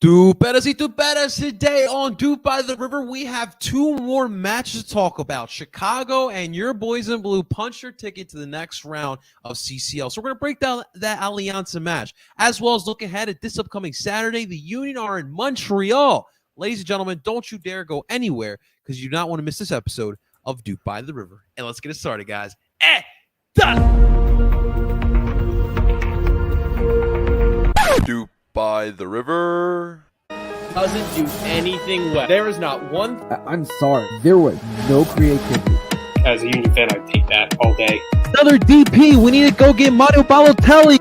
Two betters today on Doop by the River. We have two more matches to talk about. Chicago and your boys in blue punch your ticket to the next round of CCL. So we're going to break down that Alianza match, as well as look ahead at this upcoming Saturday. The Union are in Montreal. Ladies and gentlemen, don't you dare go anywhere because you do not want to miss this episode of Doop by the River. And let's get it started, guys. Done! Doop by the River doesn't do anything well. There is not one. I'm sorry. There was no creativity. As a Union fan, I take that all day. Another DP. We need to go get Mario Balotelli.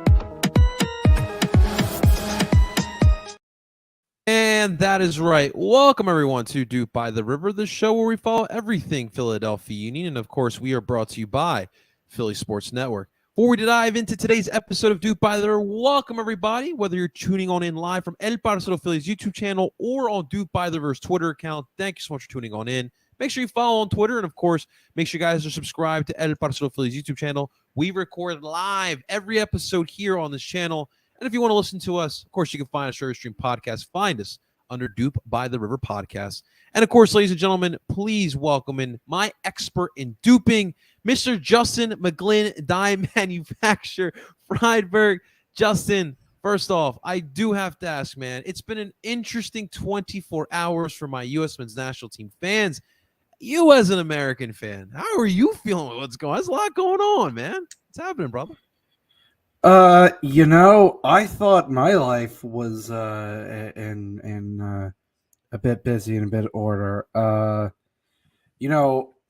And that is right. Welcome, everyone, to Doop by the River, the show where we follow everything Philadelphia Union. And, of course, we are brought to you by Philly Sports Network. Before we dive into today's episode of Doop by the River, welcome everybody, whether you're tuning on in live from El Parcero Phillies YouTube channel or on Doop by the River's Twitter account. Thank you so much for tuning on in. Make sure you follow on Twitter, and of course, make sure you guys are subscribed to El Parcero Phillies YouTube channel. We record live every episode here on this channel, and if you want to listen to us, of course, you can find us on Stream Podcast. Find us under Doop by the River Podcast. And of course, ladies and gentlemen, please welcome in my expert in duping, Mr. Justin McGlynn, Dye Manufacturer, Friedberg. Justin, first off, I do have to ask, man, it's been an interesting 24 hours for my U.S. men's national team fans. You as an American fan, how are you feeling with what's going on? There's a lot going on, man. What's happening, brother? I thought my life was in a bit busy and a bit order.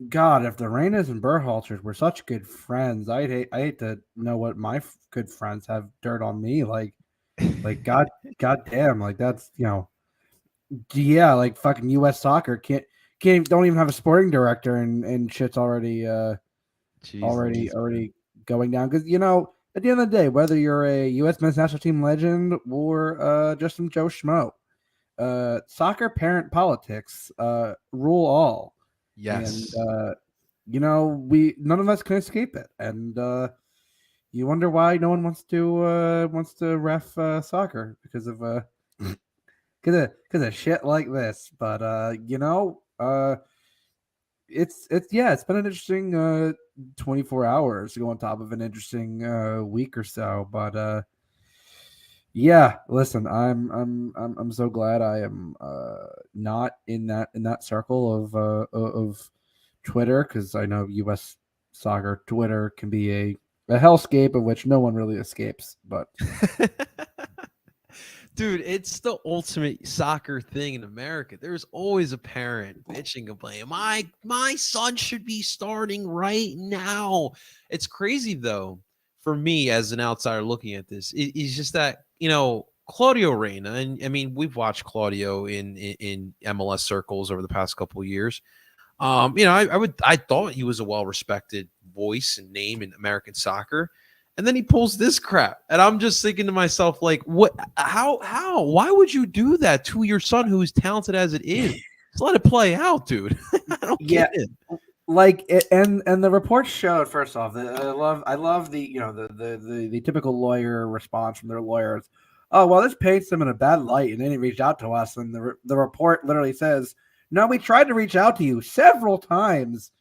God, if the Reynas and Berhalters were such good friends, I hate to know what my good friends have dirt on me. Like God damn, like that's like fucking U.S. soccer don't even have a sporting director and shit's already going down because at the end of the day, whether you're a U.S. men's national team legend or just some Joe Schmo, soccer parent politics rule all. Yes. And none of us can escape it. And you wonder why no one wants to ref soccer because of shit like this. But it's been an interesting 24 hours to go on top of an interesting week or so. But listen, I'm so glad I am not in that circle of Twitter, because I know U.S. soccer Twitter can be a hellscape of which no one really escapes. But dude, it's the ultimate soccer thing in America. There's always a parent bitching, complaining, my son should be starting right now. It's crazy though. For me, as an outsider looking at this, it's just that, Claudio Reyna, and I mean, we've watched Claudio in MLS circles over the past couple of years. I thought he was a well-respected voice and name in American soccer, and then he pulls this crap, and I'm just thinking to myself, like, what? How? Why would you do that to your son, who is talented as it is? Just let it play out, dude. I don't get it. Like and the report showed, first off, I love the the typical lawyer response from their lawyers. Oh, well, this paints them in a bad light, and then he reached out to us, and the report literally says, no, we tried to reach out to you several times,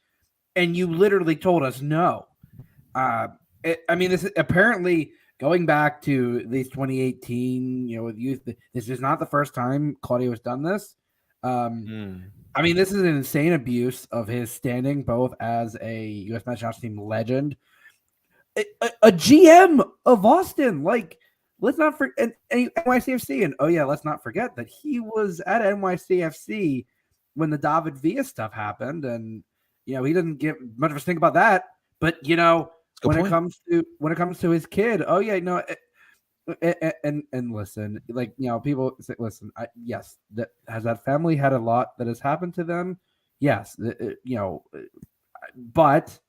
and you literally told us no. This is apparently going back to these 2018, with youth. This is not the first time Claudio has done this. This is an insane abuse of his standing, both as a U.S. national team legend, a GM of Austin. Like, let's not forget NYCFC, and let's not forget that he was at NYCFC when the David Villa stuff happened, and he didn't give much of a stink about that. But when it comes to his kid, and listen, like, people say, listen, yes, that has that family had a lot that has happened to them. Yes, but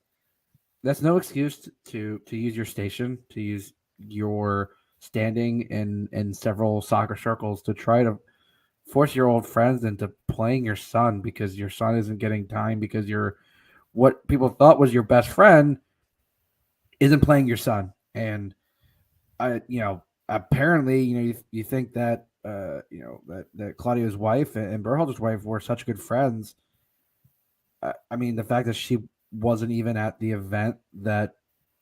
that's no excuse to use your station, to use your standing in several soccer circles to try to force your old friends into playing your son because your son isn't getting time because what people thought was your best friend isn't playing your son. And apparently, you think that that Claudio's wife and Berhalter's wife were such good friends. I mean, the fact that she wasn't even at the event that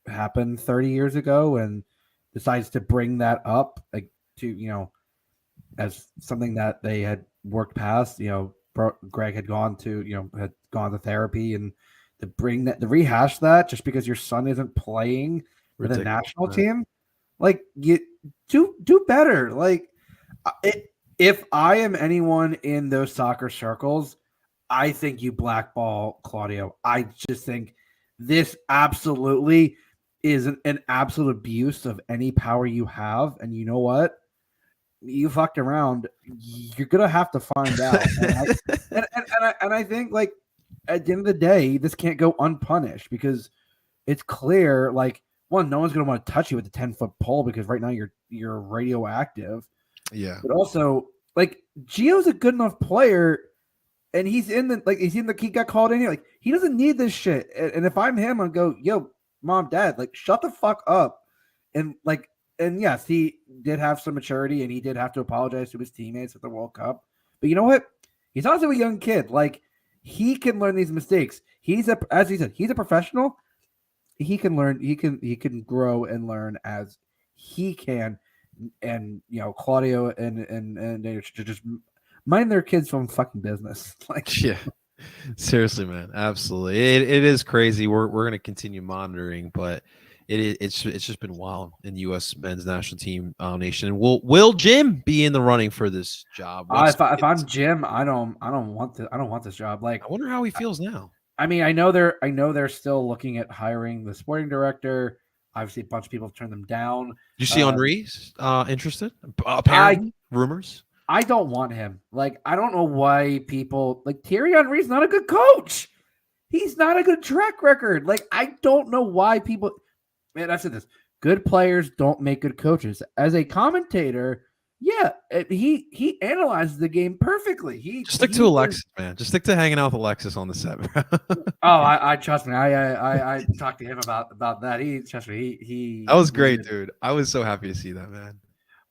happened 30 years ago and decides to bring that up, like, to as something that they had worked past. Greg had gone to therapy, and to bring that, to rehash that just because your son isn't playing for the national team, like, you do better. Like, if I am anyone in those soccer circles, I think you blackball Claudio. I just think this absolutely is an absolute abuse of any power you have. And you know what? You fucked around. You're gonna have to find out. And I think, like, at the end of the day, this can't go unpunished because it's clear. Like, one, no one's gonna want to touch you with a 10-foot pole because right now you're radioactive. Yeah. But also, like, Gio's a good enough player, and he got called in here. Like, he doesn't need this shit. And if I'm him, I'd go, yo, mom, dad, like, shut the fuck up. And yes, he did have some maturity, and he did have to apologize to his teammates at the World Cup. But you know what? He's also a young kid. Like, he can learn these mistakes. As he said, he's a professional. He can learn. He can grow and learn as he can. And Claudio and they should just mind their kids from fucking business. Like, yeah, seriously, man, absolutely. It is crazy. We're going to continue monitoring, but it's just been wild in the U.S. men's national team nation. And will Jim be in the running for this job? If I'm Jim, I don't want this job. Like, I wonder how he feels now. I mean, I know they're still looking at hiring the sporting director. Obviously, a bunch of people have turned them down. Did you see Henry's interested? Apparently, rumors. I don't want him. Like, I don't know why people like Thierry Henry's not a good coach. He's not a good track record. Like, I don't know why people. Man, I said this. Good players don't make good coaches. As a commentator, yeah, he analyzes the game perfectly. Just stick to Alexis, man. Just stick to hanging out with Alexis on the set. I trust me. I talked to him about that. He trust me. He that was great, dude. I was so happy to see that, man.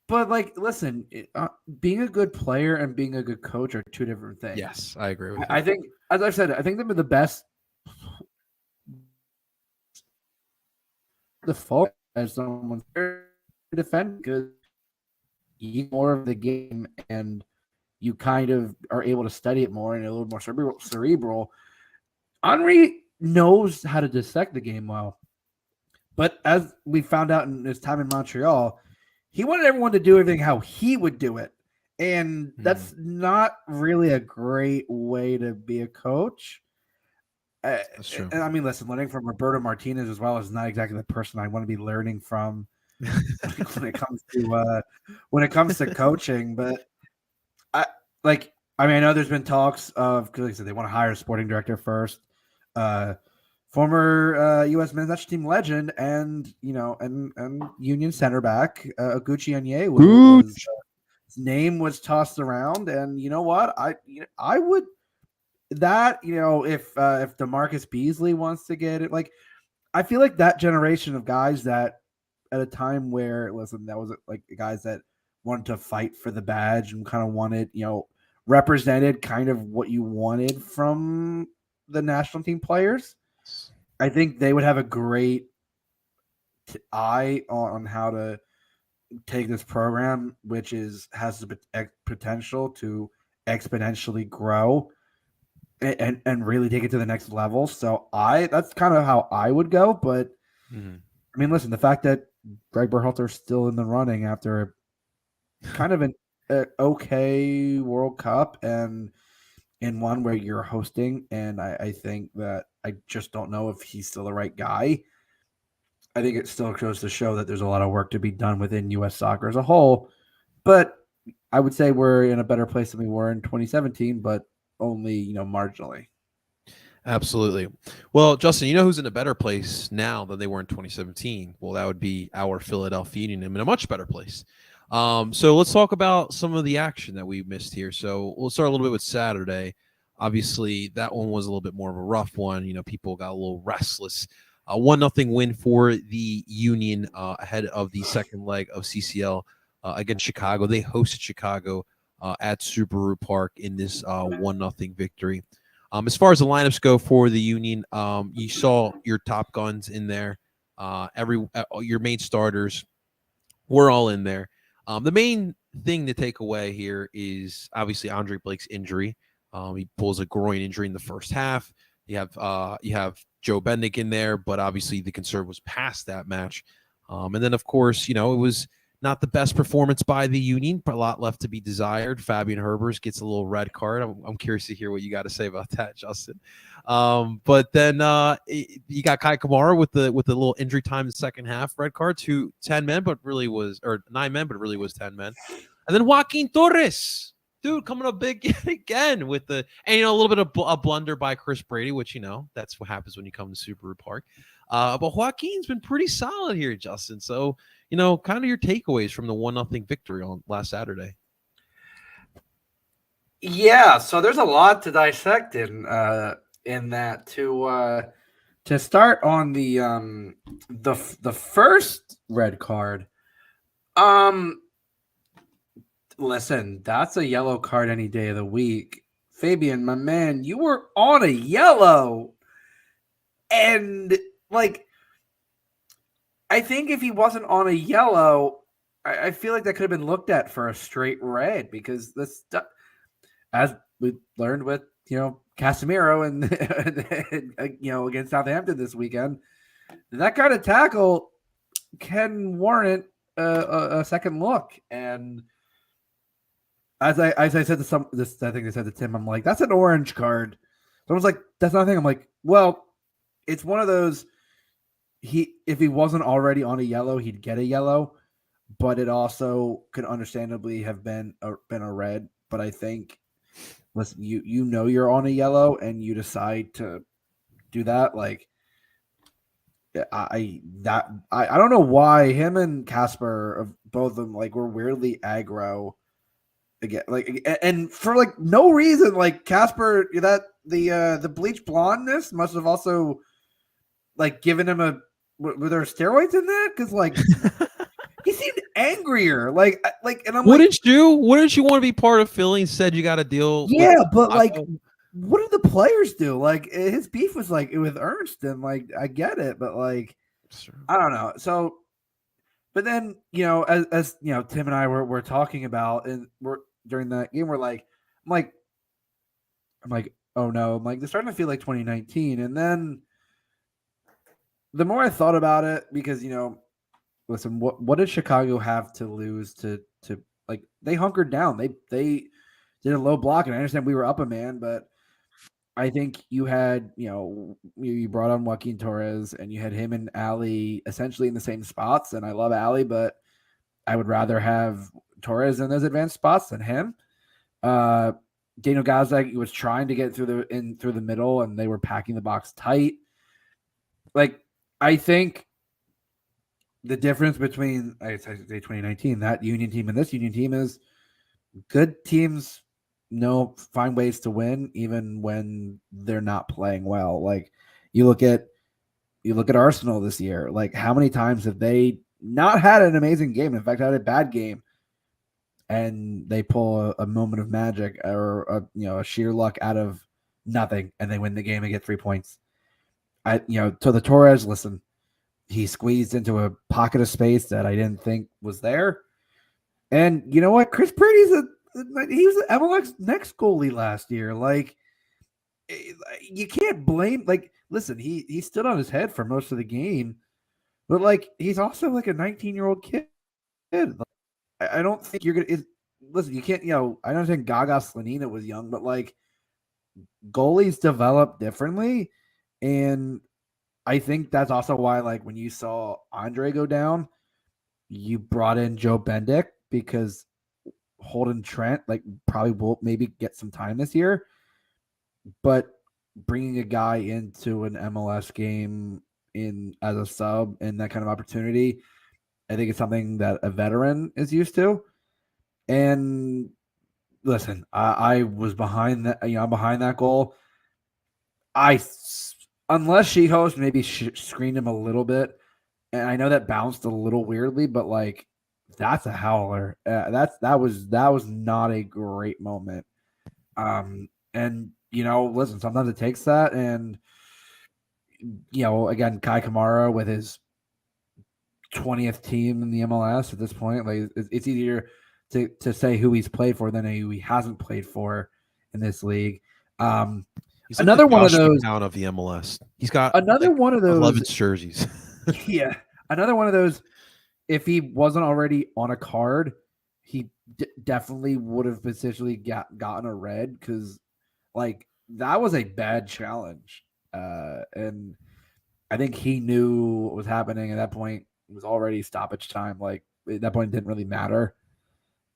But, like, listen, being a good player and being a good coach are two different things. Yes, I agree with you. I think, as I've said, I think them are the best. The fault as someone's defend because you more of the game and you kind of are able to study it more and a little more cerebral. Henry knows how to dissect the game well, but as we found out in his time in Montreal, he wanted everyone to do everything how he would do it, and that's not really a great way to be a coach. That's true. And I mean, listen, learning from Roberto Martinez as well is not exactly the person I want to be learning from when it comes to coaching. But I know there's been talks of, because like I said, they want to hire a sporting director first. Former U.S. men's national team legend and Union center back Gucci Onye his name was tossed around, and you know what? I would. That, if DeMarcus Beasley wants to get it, like, I feel like that generation of guys that at a time where, listen, that was like guys that wanted to fight for the badge and kind of wanted, represented kind of what you wanted from the national team players. I think they would have a great eye on how to take this program, which has the potential to exponentially grow and really take it to the next level. So that's kind of how I would go. But I mean, listen, the fact that Greg Berhalter's still in the running after kind of an okay World Cup and in one where you're hosting, and I think that I just don't know if he's still the right guy. I think it still goes to show that there's a lot of work to be done within U.S. soccer as a whole. But I would say we're in a better place than we were in 2017, but only, marginally. Absolutely. Well, Justin, who's in a better place now than they were in 2017? Well, that would be our Philadelphia Union in a much better place. So let's talk about some of the action that we missed here. So we'll start a little bit with Saturday. Obviously, that one was a little bit more of a rough one. People got a little restless. 1-0 win for the Union ahead of the second leg of CCL against Chicago. They hosted Chicago at Subaru Park in this 1-0 victory. As far as the lineups go for the Union, you saw your top guns in there. Your main starters were all in there. The main thing to take away here is obviously Andre Blake's injury. He pulls a groin injury in the first half. You have Joe Bendick in there, but obviously the concern was past that match. And then, of course, it was not the best performance by the Union, but a lot left to be desired. Fabian Herbers gets a little red card. I'm curious to hear what you got to say about that, Justin. But then you got Kai Kamara with the little injury time in the second half, red card to 10 men, but really was, or 9 men, but really was 10 men. And then Joaquin Torres, dude, coming up big again with a little bit of a blunder by Chris Brady, which, that's what happens when you come to Subaru Park. But Joaquin's been pretty solid here, Justin. So, kind of your takeaways from the 1-0 victory on last Saturday. Yeah, so there's a lot to dissect in that. To start on the first red card. Listen, that's a yellow card any day of the week. Fabian, my man, you were on a yellow. And I think if he wasn't on a yellow, I feel like that could have been looked at for a straight red, because this, as we learned with Casemiro and against Southampton this weekend, that kind of tackle can warrant a second look. And as I said to I think I said to Tim, I'm like, that's an orange card. Someone's like, that's not a thing. I'm like, well, it's one of those. If he wasn't already on a yellow, he'd get a yellow, but it also could understandably have been a red. But I think, listen, you're on a yellow and you decide to do that. I don't know why him and Casper, both of them, were weirdly aggro again, and for no reason. Casper, that the bleach blondness must have also given him were there steroids in that? Because he seemed angrier. And I'm wouldn't you want to be part of Philly? And said you got to deal. Yeah, but what did the players do? His beef was with Ernst, and I get it, but sure. I don't know. So, but then as Tim and I were talking about, and during that game, I'm like, oh no, I'm they're starting to feel like 2019, and then. The more I thought about it, because listen, what did Chicago have to lose to they hunkered down. They did a low block, and I understand we were up a man, but I think you had you brought on Joaquin Torres, and you had him and Ali essentially in the same spots. And I love Ali, but I would rather have Torres in those advanced spots than him. Daniel Gazdag was trying to get through the middle, and they were packing the box tight. I think the difference between, I say 2019, that Union team and this Union team is good teams find ways to win even when they're not playing well. You look at Arsenal this year. How many times have they not had an amazing game? In fact, had a bad game, and they pull a moment of magic or a sheer luck out of nothing, and they win the game and get 3 points. To the Torres, listen, he squeezed into a pocket of space that I didn't think was there. And you know what? Chris Brady's he was the MLS next goalie last year. You can't blame, listen, he stood on his head for most of the game, but he's also a 19-year-old kid. I don't think you're going to, listen, you can't, I don't think Gaga Slanina was young, but goalies develop differently. And I think that's also why, when you saw Andre go down, you brought in Joe Bendick, because Holden Trent, probably will maybe get some time this year. But bringing a guy into an MLS game as a sub and that kind of opportunity, I think it's something that a veteran is used to. And listen, I was behind that. I'm behind that goal. Unless she host maybe screened him a little bit, and I know that bounced a little weirdly, but that's a howler. That was not a great moment. And listen, sometimes it takes that, and again, Kai Kamara with his 20th team in the MLS at this point, like it's easier to say who he's played for than who he hasn't played for in this league. He's Another like the one of Josh those. McCown of the MLS. He's got Another one of those 11 jerseys. Yeah, another one of those. If he wasn't already on a card, he definitely would have potentially gotten a red, because like that was a bad challenge, and I think he knew what was happening at that point. It was already stoppage time. Like at that point, it didn't really matter.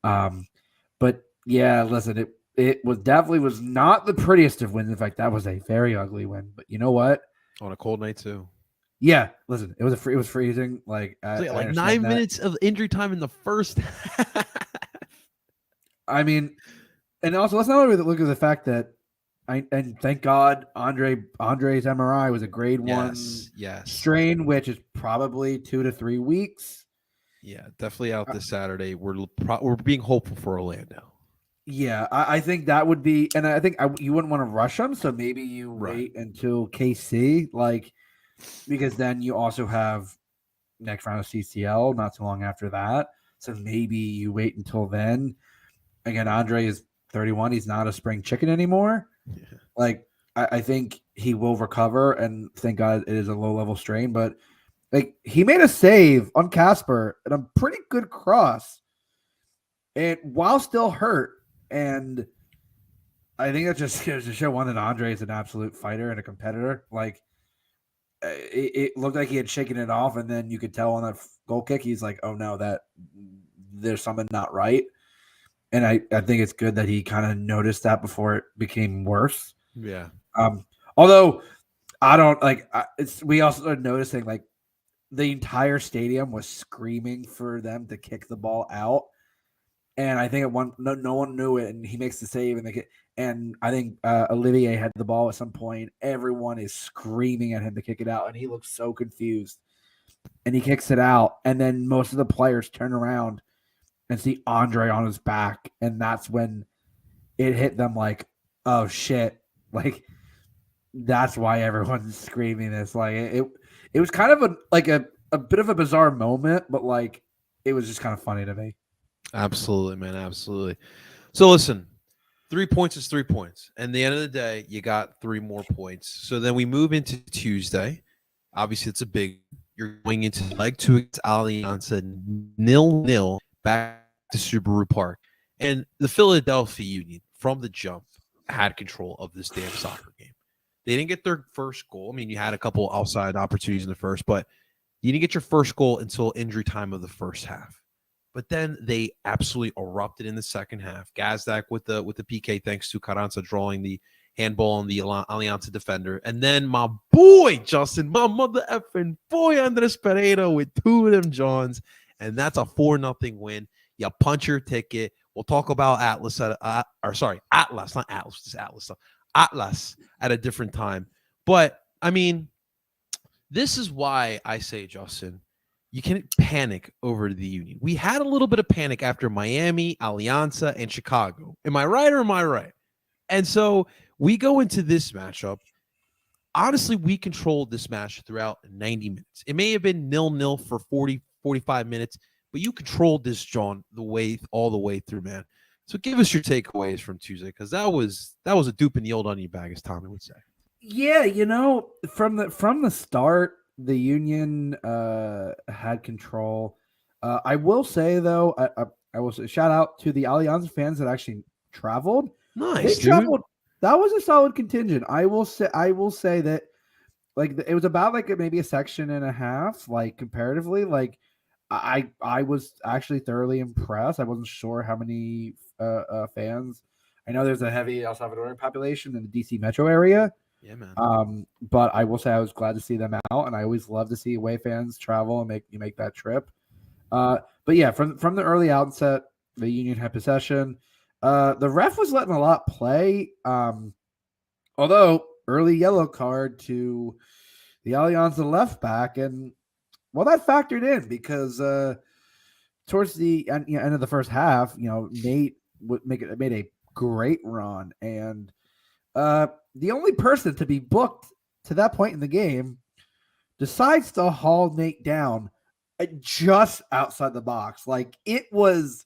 But yeah, listen, it was definitely was not the prettiest of wins. In fact, that was a very ugly win. But you know what? On a cold night too. Yeah, listen, it was freezing. Like So, I 9 that. minutes of injury time in the first half. I mean, and also let's not look at the fact that and thank God Andre's MRI was a grade 1 strain, which is probably 2 to 3 weeks. Yeah, definitely out this Saturday. We're being hopeful for Orlando. Yeah, I think that would be, and I think you wouldn't want to rush them, so maybe you wait until KC, because then you also have next round of CCL not too long after that. So maybe you wait until then. Again, Andre is 31. He's not a spring chicken anymore. Yeah. I think he will recover, and thank God it is a low-level strain. But he made a save on Casper and a pretty good cross, and while still hurt. And I think that just goes to show one that Andre is an absolute fighter and a competitor. It looked like he had shaken it off, and then you could tell on that goal kick, he's like, "Oh no, that there's something not right." And I think it's good that he kind of noticed that before it became worse. Yeah. Although I don't we also started noticing the entire stadium was screaming for them to kick the ball out. And I think no one knew it, and he makes the save, and I think Olivier had the ball at some point. Everyone is screaming at him to kick it out, and he looks so confused. And he kicks it out, and then most of the players turn around and see Andre on his back, and that's when it hit them like, oh shit! That's why everyone's screaming this. It was kind of a bit of a bizarre moment, but it was just kind of funny to me. Absolutely, man. Absolutely. So listen, 3 points is 3 points. And at the end of the day, you got 3 more points. So then we move into Tuesday. Obviously, it's a big. You're going into leg 2 against Alianza 0-0 back to Subaru Park. And the Philadelphia Union, from the jump, had control of this damn soccer game. They didn't get their first goal. I mean, you had a couple outside opportunities in the first, but you didn't get your first goal until injury time of the first half. But then they absolutely erupted in the second half. Gazdak with the PK, thanks to Carranza drawing the handball on the Alianza defender. And then my boy, Justin, my mother effing boy, Andres Pereira with 2 of them Johns. And that's a 4-0 win. You punch your ticket. We'll talk about Atlas, Atlas, not Atlas, just Atlas. Atlas at a different time. But, I mean, this is why I say, Justin, you can't panic over the Union. We had a little bit of panic after Miami, Alianza, and Chicago. Am I right or am I right? And so we go into this matchup. Honestly, we controlled this match throughout 90 minutes. It may have been 0-0 for 40, 45 minutes, but you controlled this, John, all the way through, man. So give us your takeaways from Tuesday, because that was a dupe in the old onion bag, as Tommy would say. Yeah, from the start, the Union had control. I will say though, I will say, shout out to the Alianza fans that actually traveled. Nice, they traveled. That was a solid contingent. I will say that it was about maybe a section and a half, comparatively. I was actually thoroughly impressed. I wasn't sure how many fans. I know there's a heavy El Salvadoran population in the DC metro area. Yeah, man. But I will say I was glad to see them out, and I always love to see away fans travel and make that trip. But yeah, from the early outset, the Union had possession. The ref was letting a lot play. Although early yellow card to the Alianza left back, and that factored in because towards the end of the first half, Nate made a great run, and the only person to be booked to that point in the game decides to haul Nate down just outside the box. Like he was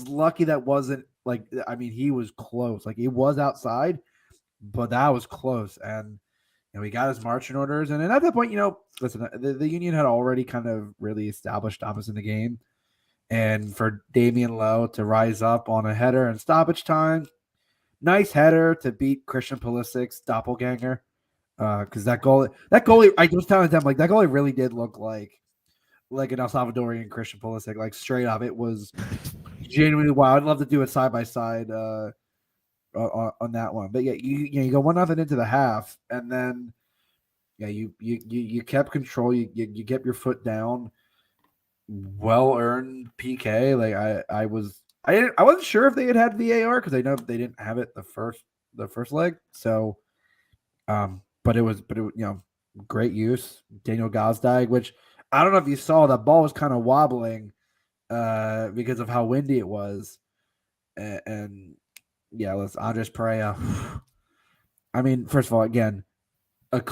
lucky that wasn't he was close. Like it was outside, but that was close. And he got his marching orders. And then at that point, listen, the Union had already kind of really established dominance in the game. And for Damian Lowe to rise up on a header and stoppage time, nice header to beat Christian Pulisic's doppelganger. Because that goalie, I was telling them, like, that goalie really did look like an El Salvadorian Christian Pulisic, like straight up. It was genuinely wild. I'd love to do it side by side on that one. But yeah, you go 1-0 into the half, and then you kept control. You kept your foot down. Well earned PK. Like I wasn't sure if they had VAR because I know they didn't have it the first leg. So, but it was great use. Daniel Gazdag, which I don't know if you saw, that ball was kind of wobbling because of how windy it was. And let's Andres Pereira. I mean, first of all, again, an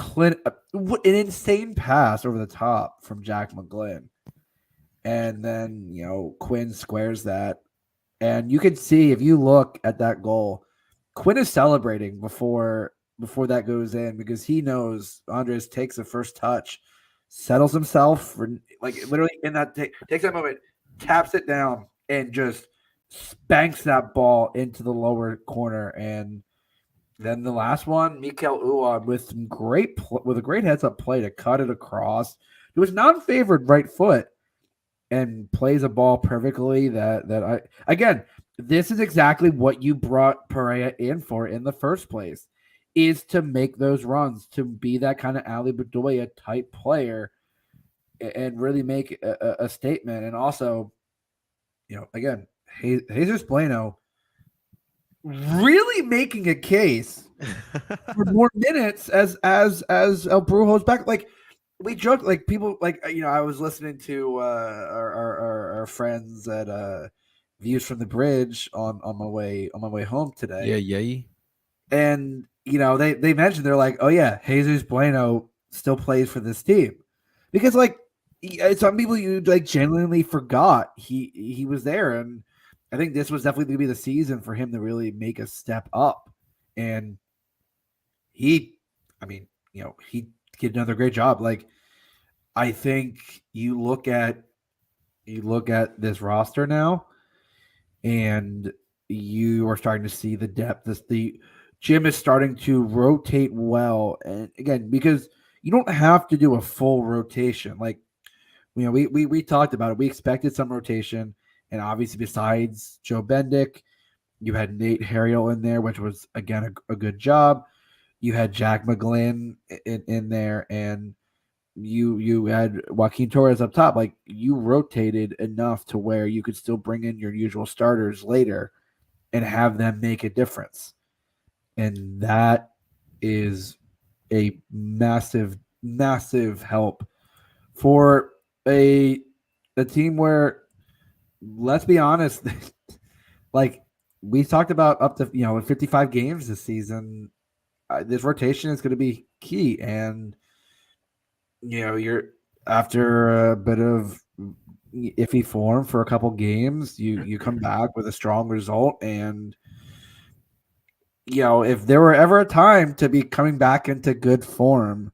insane pass over the top from Jack McGlynn. And then, Quinn squares that. And you can see, if you look at that goal, Quinn is celebrating before that goes in because he knows Andres takes the first touch, settles himself, literally in that takes that moment, taps it down, and just spanks that ball into the lower corner. And then the last one, Mikel Uwan with a great heads-up play to cut it across. It was non-favored right foot and plays a ball perfectly. This is exactly what you brought Pereira in for in the first place, is to make those runs, to be that kind of Ali Bedoya type player and really make a statement. And also, again, Jesus Bueno really making a case for more minutes as El Brujo's back. Like, we joked, like, people, like, I was listening to our friends at Views from the Bridge on my way home today. Yeah. And they mentioned, they're like, oh yeah, Jesus Bueno still plays for this team, because like some people, you like genuinely forgot he was there. And I think this was definitely going to be the season for him to really make a step up. And he did another great job. Like, I think you look at this roster now, and you are starting to see the depth. The gym is starting to rotate well. And again, because you don't have to do a full rotation. Like, we talked about it. We expected some rotation. And obviously, besides Joe Bendick, you had Nate Harriel in there, which was, again, a good job. You had Jack McGlynn in there, and you had Joaquin Torres up top. Like, you rotated enough to where you could still bring in your usual starters later and have them make a difference. And that is a massive, massive help for a team where, let's be honest, like we talked about, up to 55 games this season, this rotation is going to be key. And you're, after a bit of iffy form for a couple games, you come back with a strong result. And if there were ever a time to be coming back into good form,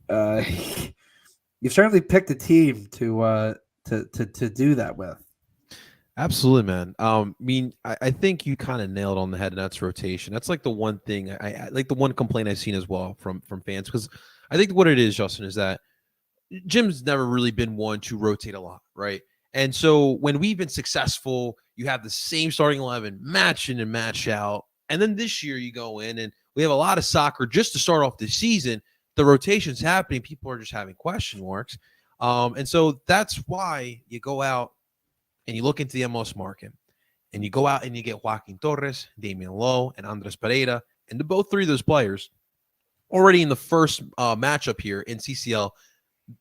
you've certainly picked a team to do that with. Absolutely, man. I think you kind of nailed on the head, and that's rotation. That's like the one thing I like, the one complaint I've seen as well from fans, because I think what it is, Justin, is that Jim's never really been one to rotate a lot, right? And so when we've been successful, you have the same starting 11 match in and match out. And then this year you go in and we have a lot of soccer just to start off the season. The rotation's happening. People are just having question marks. And so that's why you go out and you look into the MLS market, and you go out and you get Joaquin Torres, Damian Lowe, and Andres Pereira. And both three of those players already in the first matchup here in CCL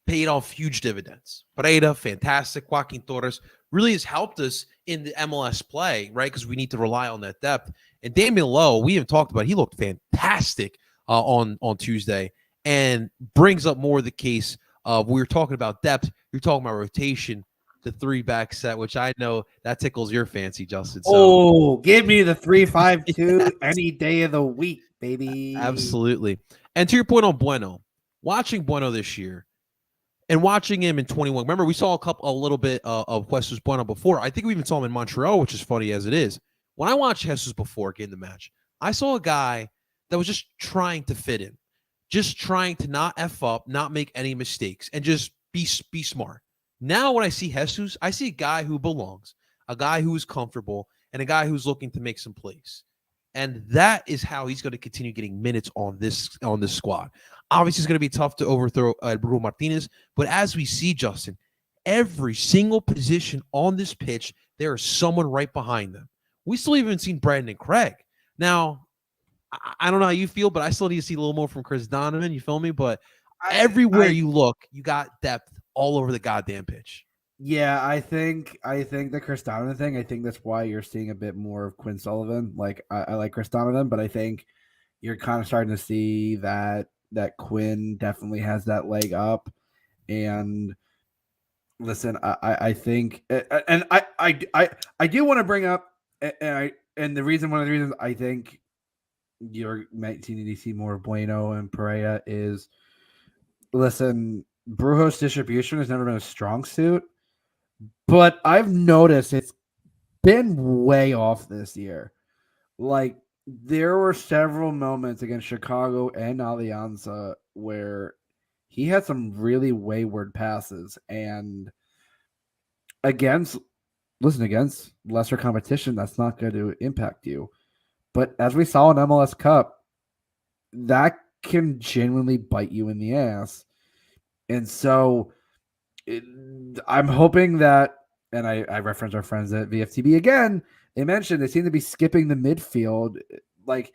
paid off huge dividends. Pereira, fantastic. Joaquin Torres really has helped us in the MLS play, right? Because we need to rely on that depth. And Damian Lowe, we haven't talked about, he looked fantastic on Tuesday and brings up more of the case of we were talking about depth. You're talking about rotation, the 3-back set, which I know that tickles your fancy, Justin. So, give me the 3-5-2 any day of the week, baby. absolutely. And to your point on Bueno, watching Bueno this year and watching him in 21. Remember, we saw a little bit of Jesus Bueno before. I think we even saw him in Montreal, which is funny as it is. When I watched Jesus before getting the match, I saw a guy that was just trying to fit in, just trying to not F up, not make any mistakes, and just be smart. Now, when I see Jesus, I see a guy who belongs, a guy who is comfortable, and a guy who's looking to make some plays. And that is how he's going to continue getting minutes on this squad. Obviously, it's going to be tough to overthrow Bruno Martinez, but as we see, Justin, every single position on this pitch, there is someone right behind them. We still haven't seen Brandon Craig. Now, I don't know how you feel, but I still need to see a little more from Chris Donovan. You feel me? But everywhere you look, you got depth all over the goddamn pitch. Yeah, I think the Chris Donovan thing, I think that's why you're seeing a bit more of Quinn Sullivan. Like I like Chris Donovan, but I think you're kind of starting to see that Quinn definitely has that leg up. And listen, I think, and I do want to bring up, and one of the reasons I think you're needing to see more of Bueno and Pereira is, listen, Brujo's distribution has never been a strong suit, but I've noticed it's been way off this year. Like, there were several moments against Chicago and Alianza where he had some really wayward passes, and against lesser competition, that's not going to impact you. But as we saw in MLS Cup, that can genuinely bite you in the ass. And so I'm hoping that, and I reference our friends at VFTB again, they mentioned they seem to be skipping the midfield. Like,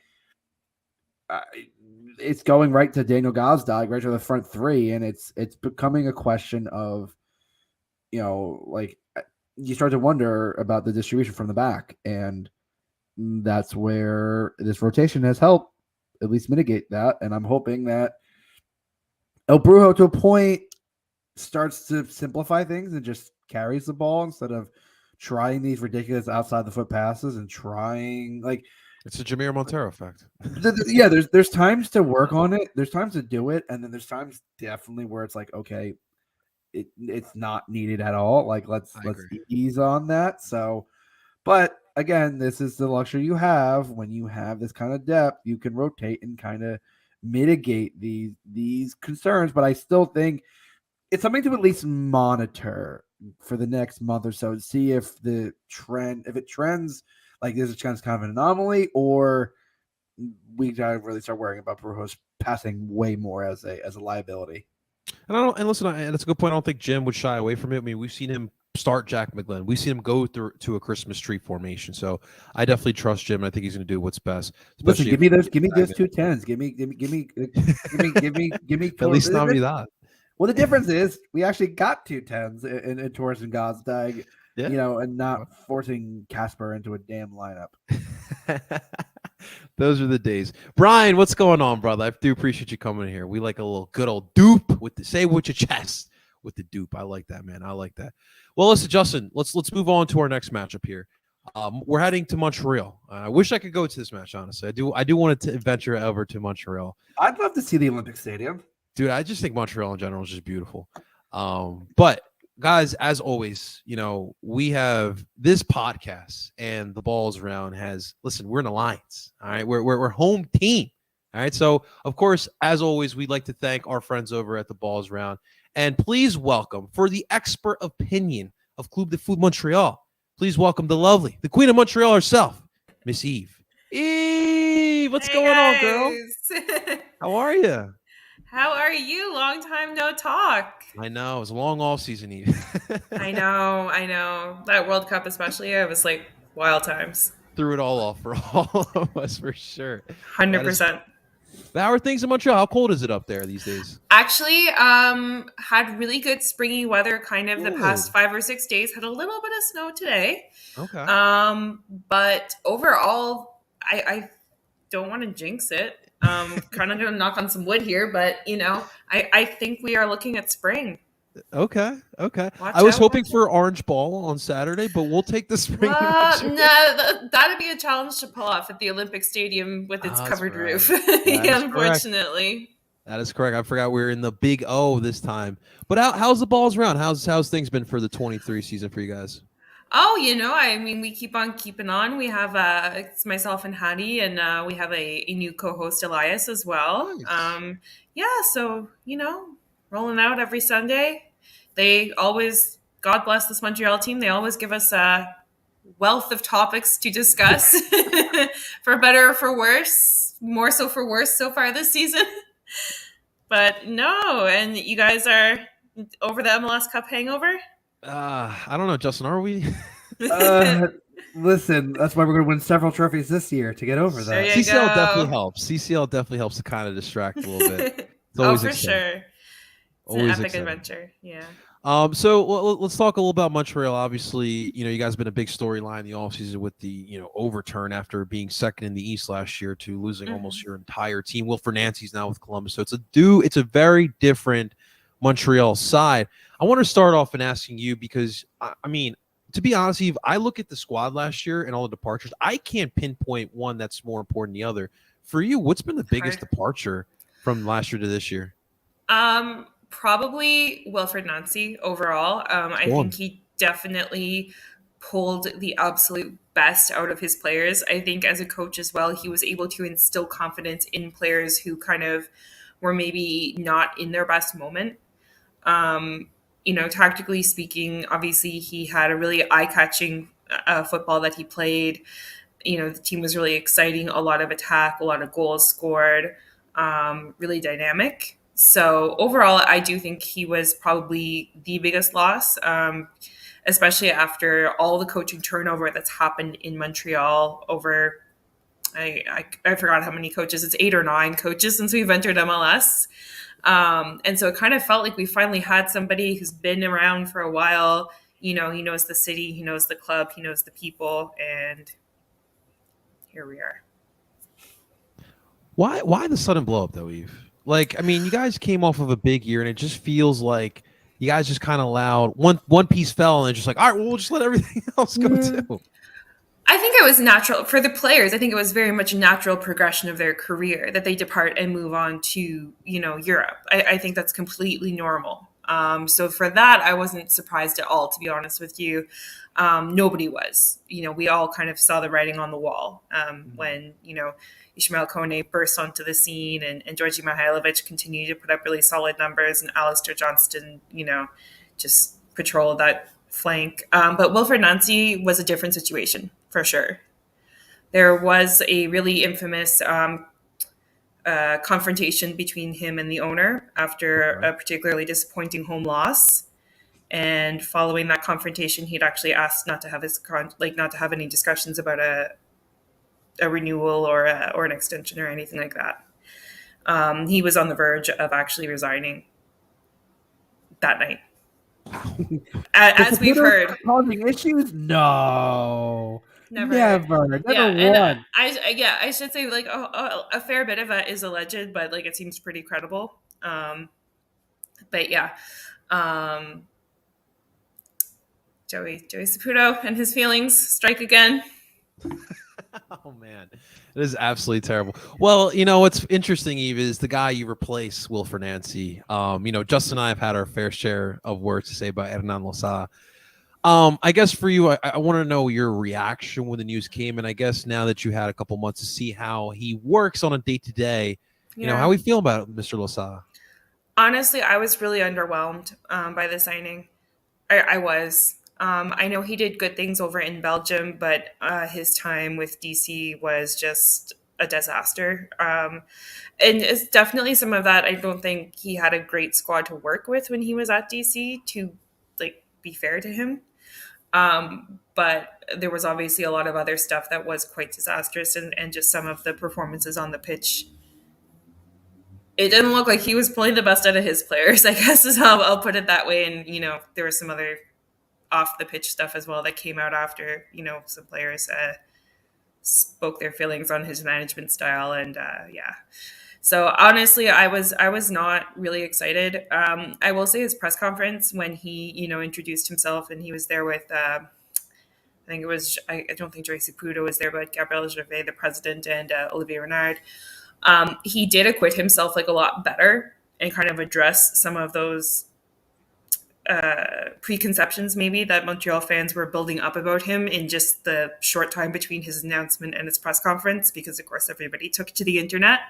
it's going right to Daniel Gazdag, right to the front three, and it's becoming a question of, like, you start to wonder about the distribution from the back, and that's where this rotation has helped at least mitigate that. And I'm hoping that El Brujo, to a point, starts to simplify things and just carries the ball instead of trying these ridiculous outside the foot passes and trying, like, it's a Jameer Montero effect. Yeah, there's times to work on it. There's times to do it, and then there's times definitely where it's like, okay, it's not needed at all. Like, let's ease on that. So, but again, this is the luxury you have when you have this kind of depth. You can rotate and kind of mitigate these concerns. But I still think it's something to at least monitor for the next month or so to see if it trends like this is kind of an anomaly, or we gotta really start worrying about Brujo's passing way more as a liability. And listen, that's a good point. I don't think Jim would shy away from it. I mean, we've seen him start Jack McGlynn. We've seen him go through to a Christmas tree formation. So I definitely trust Jim. I think he's going to do what's best. Listen, give me those 210s. Give me. At least not me that. Well, the difference is we actually got 210s in Torres and Gazdag, and not forcing Casper into a damn lineup. Those are the days. Brian, what's going on, brother? I do appreciate you coming here. We like a little good old DOOP say with your chest with the DOOP. I like that, man. I like that. Well, listen, Justin, let's move on to our next matchup here. We're heading to Montreal. I wish I could go to this match, honestly. I do want to venture over to Montreal. I'd love to see the Olympic Stadium. Dude, I just think Montreal in general is just beautiful. But guys, as always, we have this podcast and the Balls Round we're an alliance. All right. We're home team. All right. So, of course, as always, we'd like to thank our friends over at the Balls Round. And please welcome, for the expert opinion of Club de Foot Montreal, please welcome the Queen of Montreal herself, Miss Eve. Eve, what's going on, girl? How are you? How are you? Long time no talk. I know. It was a long off-season, Eve. I know. That World Cup especially, it was like wild times. Threw it all off for all of us, for sure. 100%. How are things in Montreal? How cold is it up there these days? Actually, had really good springy weather kind of the past Good. 5 or 6 days. Had a little bit of snow today. Okay. But overall, I don't want to jinx it. Kind of gonna knock on some wood here, but I think we are looking at spring. Okay. Watch I was out. hoping for Orange Ball on Saturday, but we'll take the spring. Well, no, that'd be a challenge to pull off at the Olympic Stadium with its That's covered right. roof. That is correct. Unfortunately. That is correct. I forgot we are in the Big O this time. But how's the balls around? How's things been for the 23 season for you guys? Oh, I mean, we keep on keeping on. We have it's myself and Hattie, and we have a new co-host, Elias, as well. Nice. Yeah, so rolling out every Sunday. They always, God bless this Montreal team. They always give us a wealth of topics to discuss, for better or for worse. More so for worse so far this season. But no, and you guys are over the MLS Cup hangover. I don't know, Justin. Are we? Listen, that's why we're going to win several trophies this year to get over There that. you CCL go. definitely helps. CCL definitely helps to kind of distract a little bit. It's Oh, always for exciting. sure. It's Always an epic exciting. adventure. Yeah. So let's talk a little about Montreal. Obviously, you guys have been a big storyline in the offseason with the, overturn after being second in the East last year to losing almost your entire team. Wilfred Nancy's now with Columbus. So it's a very different Montreal side. I want to start off in asking you because, I mean, to be honest, Eve, I look at the squad last year and all the departures. I can't pinpoint one that's more important than the other. For you, what's been the biggest departure from last year to this year? Probably Wilfred Nancy overall. I think he definitely pulled the absolute best out of his players. I think as a coach as well, he was able to instill confidence in players who kind of were maybe not in their best moment. Tactically speaking, obviously he had a really eye-catching football that he played. The team was really exciting, a lot of attack, a lot of goals scored, really dynamic. So overall, I do think he was probably the biggest loss, especially after all the coaching turnover that's happened in Montreal over, I forgot how many coaches. It's 8 or 9 coaches since we've entered MLS. And so it kind of felt like we finally had somebody who's been around for a while. He knows the city, he knows the club, he knows the people, and here we are. Why the sudden blow up though, Eve? Like, I mean, you guys came off of a big year, and it just feels like you guys just kind of allowed one piece fell, and it's just like, all right, well, we'll just let everything else go too. I think it was natural for the players. I think it was very much a natural progression of their career that they depart and move on to, Europe. I think that's completely normal. So for that, I wasn't surprised at all, to be honest with you. Nobody was. We all kind of saw the writing on the wall when, Ishmael Kone burst onto the scene and Georgi Mihailovic continued to put up really solid numbers, and Alistair Johnston, just patrolled that flank. But Wilfred Nancy was a different situation, for sure. There was a really infamous confrontation between him and the owner after a particularly disappointing home loss. And following that confrontation, he'd actually asked not to have not to have any discussions about a renewal or an extension or anything like that. He was on the verge of actually resigning that night. As we've heard, Causing issues? No, never one. I should say a fair bit of that is alleged, but it seems pretty credible. But yeah, Joey Saputo and his feelings strike again. Oh man, it is absolutely terrible. Well, what's interesting, Eve, is the guy you replace, Wilfred Nancy. Justin and I have had our fair share of words to say about Hernan Losada. I guess for you, I want to know your reaction when the news came, and I guess now that you had a couple months to see how he works on a day-to-day, how we feel about it, Mr. Losada. Honestly, I was really underwhelmed by the signing. I was. I know he did good things over in Belgium, but his time with DC was just a disaster. And it's definitely some of that. I don't think he had a great squad to work with when he was at DC, to be fair to him. But there was obviously a lot of other stuff that was quite disastrous, and just some of the performances on the pitch it didn't look like he was pulling the best out of his players, I guess is how I'll put it that way. And, there was some other off the pitch stuff as well that came out after, some players spoke their feelings on his management style. And yeah. So honestly, I was not really excited. I will say his press conference when he, introduced himself and he was there with, I think it was, I don't think Joyce Saputo was there, but Gabriel Gervais, the president, and Olivier Renard. He did acquit himself like a lot better and kind of address some of those preconceptions maybe that Montreal fans were building up about him in just the short time between his announcement and his press conference, because of course everybody took to the internet.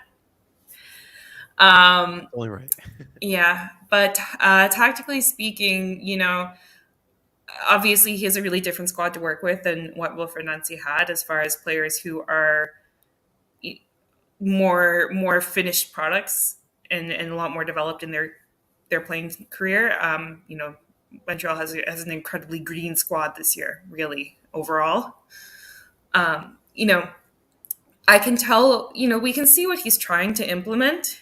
Only right. Yeah, but tactically speaking, obviously he has a really different squad to work with than what Wilfred Nancy had, as far as players who are more finished products and a lot more developed in their playing career. Montreal has an incredibly green squad this year, really, overall. I can tell, we can see what he's trying to implement.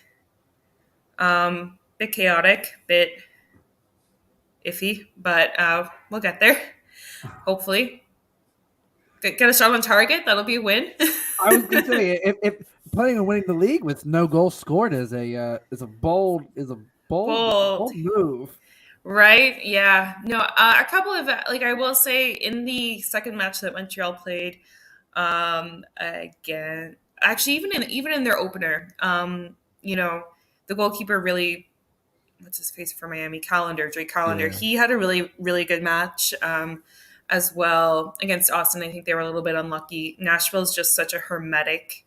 Bit chaotic, bit iffy, but we'll get there. Hopefully, get a shot on target. That'll be a win. I was going to say, if planning on winning the league with no goals scored is a bold move. Right? Yeah. No. A couple of I will say in the second match that Montreal played, again, actually even in their opener, the goalkeeper really, what's his face for Miami, Drake Callender. Yeah. He had a really, really good match as well against Austin. I think they were a little bit unlucky. Nashville's just such a hermetic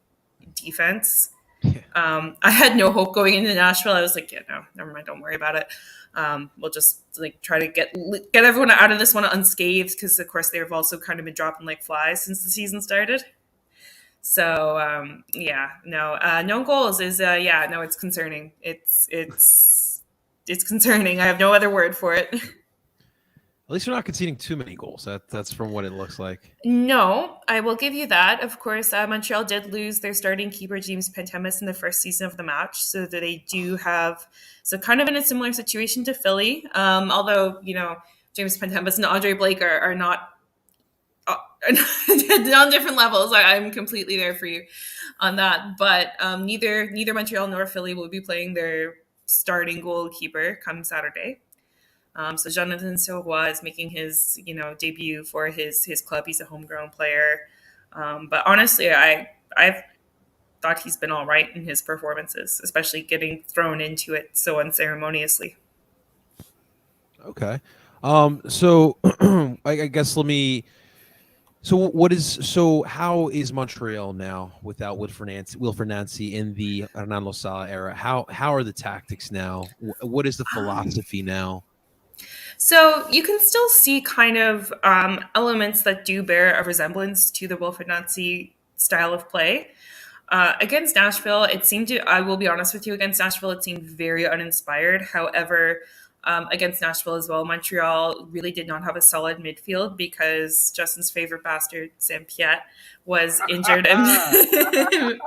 defense. Yeah. I had no hope going into Nashville. I was like, yeah, no, never mind. Don't worry about it. We'll just try to get everyone out of this one unscathed, because of course they've also kind of been dropping like flies since the season started. So no goals is it's concerning. It's concerning. I have no other word for it. At least we're not conceding too many goals. That's from what it looks like. No, I will give you that. Of course, Montreal did lose their starting keeper, James Pantemis, in the first season of the match. So that they do have, kind of in a similar situation to Philly. Although, James Pantemis and Andre Blake are not on different levels. I'm completely there for you on that. But neither Montreal nor Philly will be playing their starting goalkeeper come Saturday. So Jonathan Sirois is making his, debut for his club. He's a homegrown player. But honestly, I've thought he's been all right in his performances, especially getting thrown into it so unceremoniously. Okay. So I guess how is Montreal now without Wilfred Nancy in the Hernan Losada era? How are the tactics now? What is the philosophy now? So you can still see kind of elements that do bear a resemblance to the Wilfred Nancy style of play. Against Nashville, I will be honest with you, against Nashville, it seemed very uninspired. However, against Nashville as well, Montreal really did not have a solid midfield because Justin's favorite bastard, Sam Piet, was injured. Get him.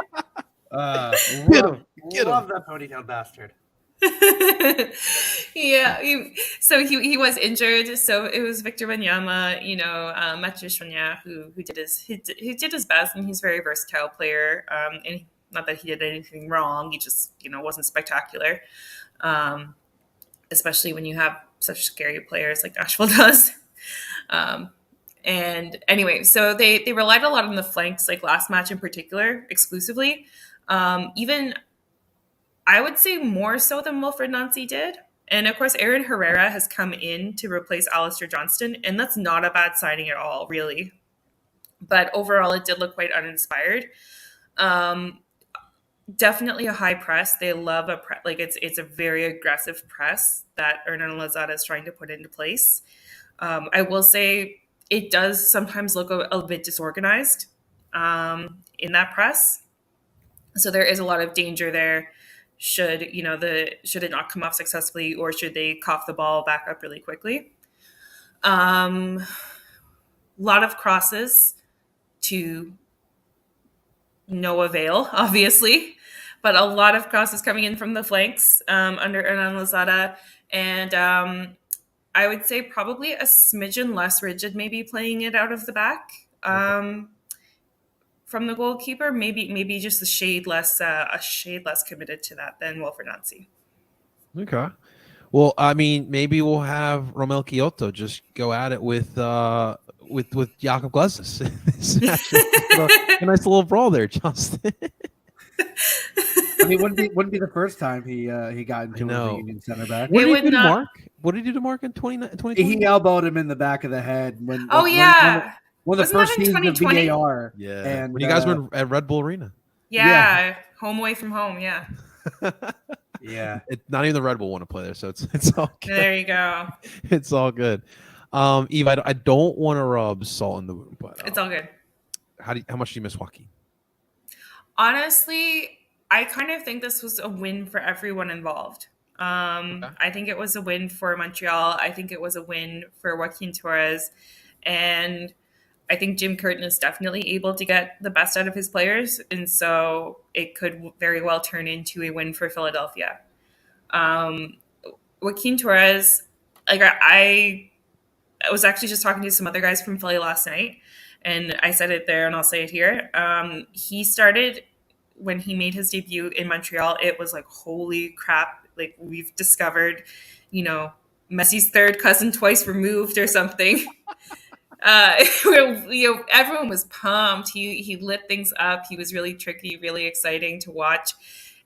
Love that ponytail bastard. Yeah, he was injured, so it was Victor Wanyama, Mathieu Choignard who did his best, and he's a very versatile player. And not that he did anything wrong, he just wasn't spectacular. Especially when you have such scary players like Nashville does. And anyway, so they relied a lot on the flanks, like last match in particular, exclusively. Even I would say more so than Wilfred Nancy did. And of course, Aaron Herrera has come in to replace Alistair Johnston, and that's not a bad signing at all, really. But overall, it did look quite uninspired. Definitely a high press. They love it's a very aggressive press that Hernan Losada is trying to put into place. I will say it does sometimes look a bit disorganized in that press. So there is a lot of danger there. Should it not come off successfully, or should they cough the ball back up really quickly? A lot of crosses to no avail, obviously. but a lot of crosses coming in from the flanks under Hernan Lozada. And I would say probably a smidgen less rigid, maybe playing it out of the back from the goalkeeper. Maybe just a shade less committed to that than Wilfred Nancy. Okay. Well, I mean, maybe we'll have Romel Kyoto just go at it with Jakob Glesnes. a nice little brawl there, Justin. I mean, wouldn't be the first time he got into the Union center back. What did he do to Mark? What did he do to Mark in 2020? He elbowed him in the back of the head when. Oh yeah. One of the first seasons of VAR. Yeah. And when you guys were at Red Bull Arena. Yeah. Home away from home. Yeah. Yeah. Not even the Red Bull want to play there, so it's all good. There you go. It's all good. Eve, I don't want to rub salt in the wound, but it's all good. How much do you miss Joaquin? Honestly, I kind of think this was a win for everyone involved. I think it was a win for Montreal. I think it was a win for Joaquin Torres. And I think Jim Curtin is definitely able to get the best out of his players. And so it could very well turn into a win for Philadelphia. Joaquin Torres, I was actually just talking to some other guys from Philly last night. And I said it there and I'll say it here. He started when he made his debut in Montreal. It was like, holy crap. Like we've discovered, Messi's third cousin twice removed or something. Everyone was pumped. He lit things up. He was really tricky, really exciting to watch.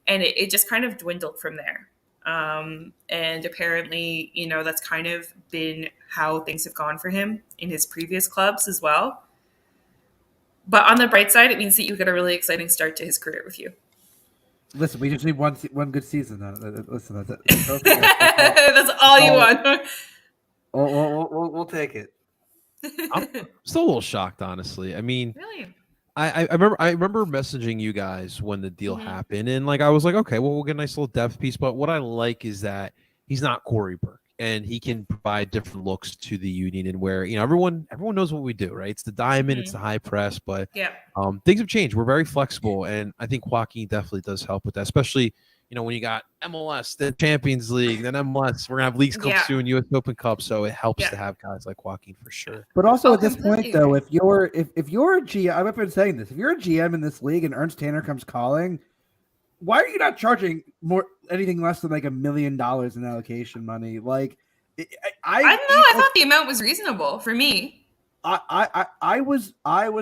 And it just kind of dwindled from there. And apparently, that's kind of been how things have gone for him in his previous clubs as well. But on the bright side, it means that you get a really exciting start to his career with you. Listen, we just need one good season. Listen, that's all you want. We'll take it. I'm still a little shocked, honestly. I mean, really, I remember messaging you guys when the deal happened, and I was like, okay, well, we'll get a nice little depth piece. But what I like is that he's not Corey Burke, and he can provide different looks to the Union, and where everyone knows what we do, right? It's the diamond, it's the high press, but things have changed. We're very flexible, and I think Joaquin definitely does help with that, especially when you got MLS, then Champions League, then MLS. We're gonna have Leagues Cup soon, U.S. Open Cup, so it helps to have guys like Joaquin for sure. But also at this point, though, if you're a GM, I've been saying this. If you're a GM in this league and Ernst Tanner comes calling, why are you not charging anything less than like $1 million in allocation money? Like, I don't know. I thought the amount was reasonable for me. I was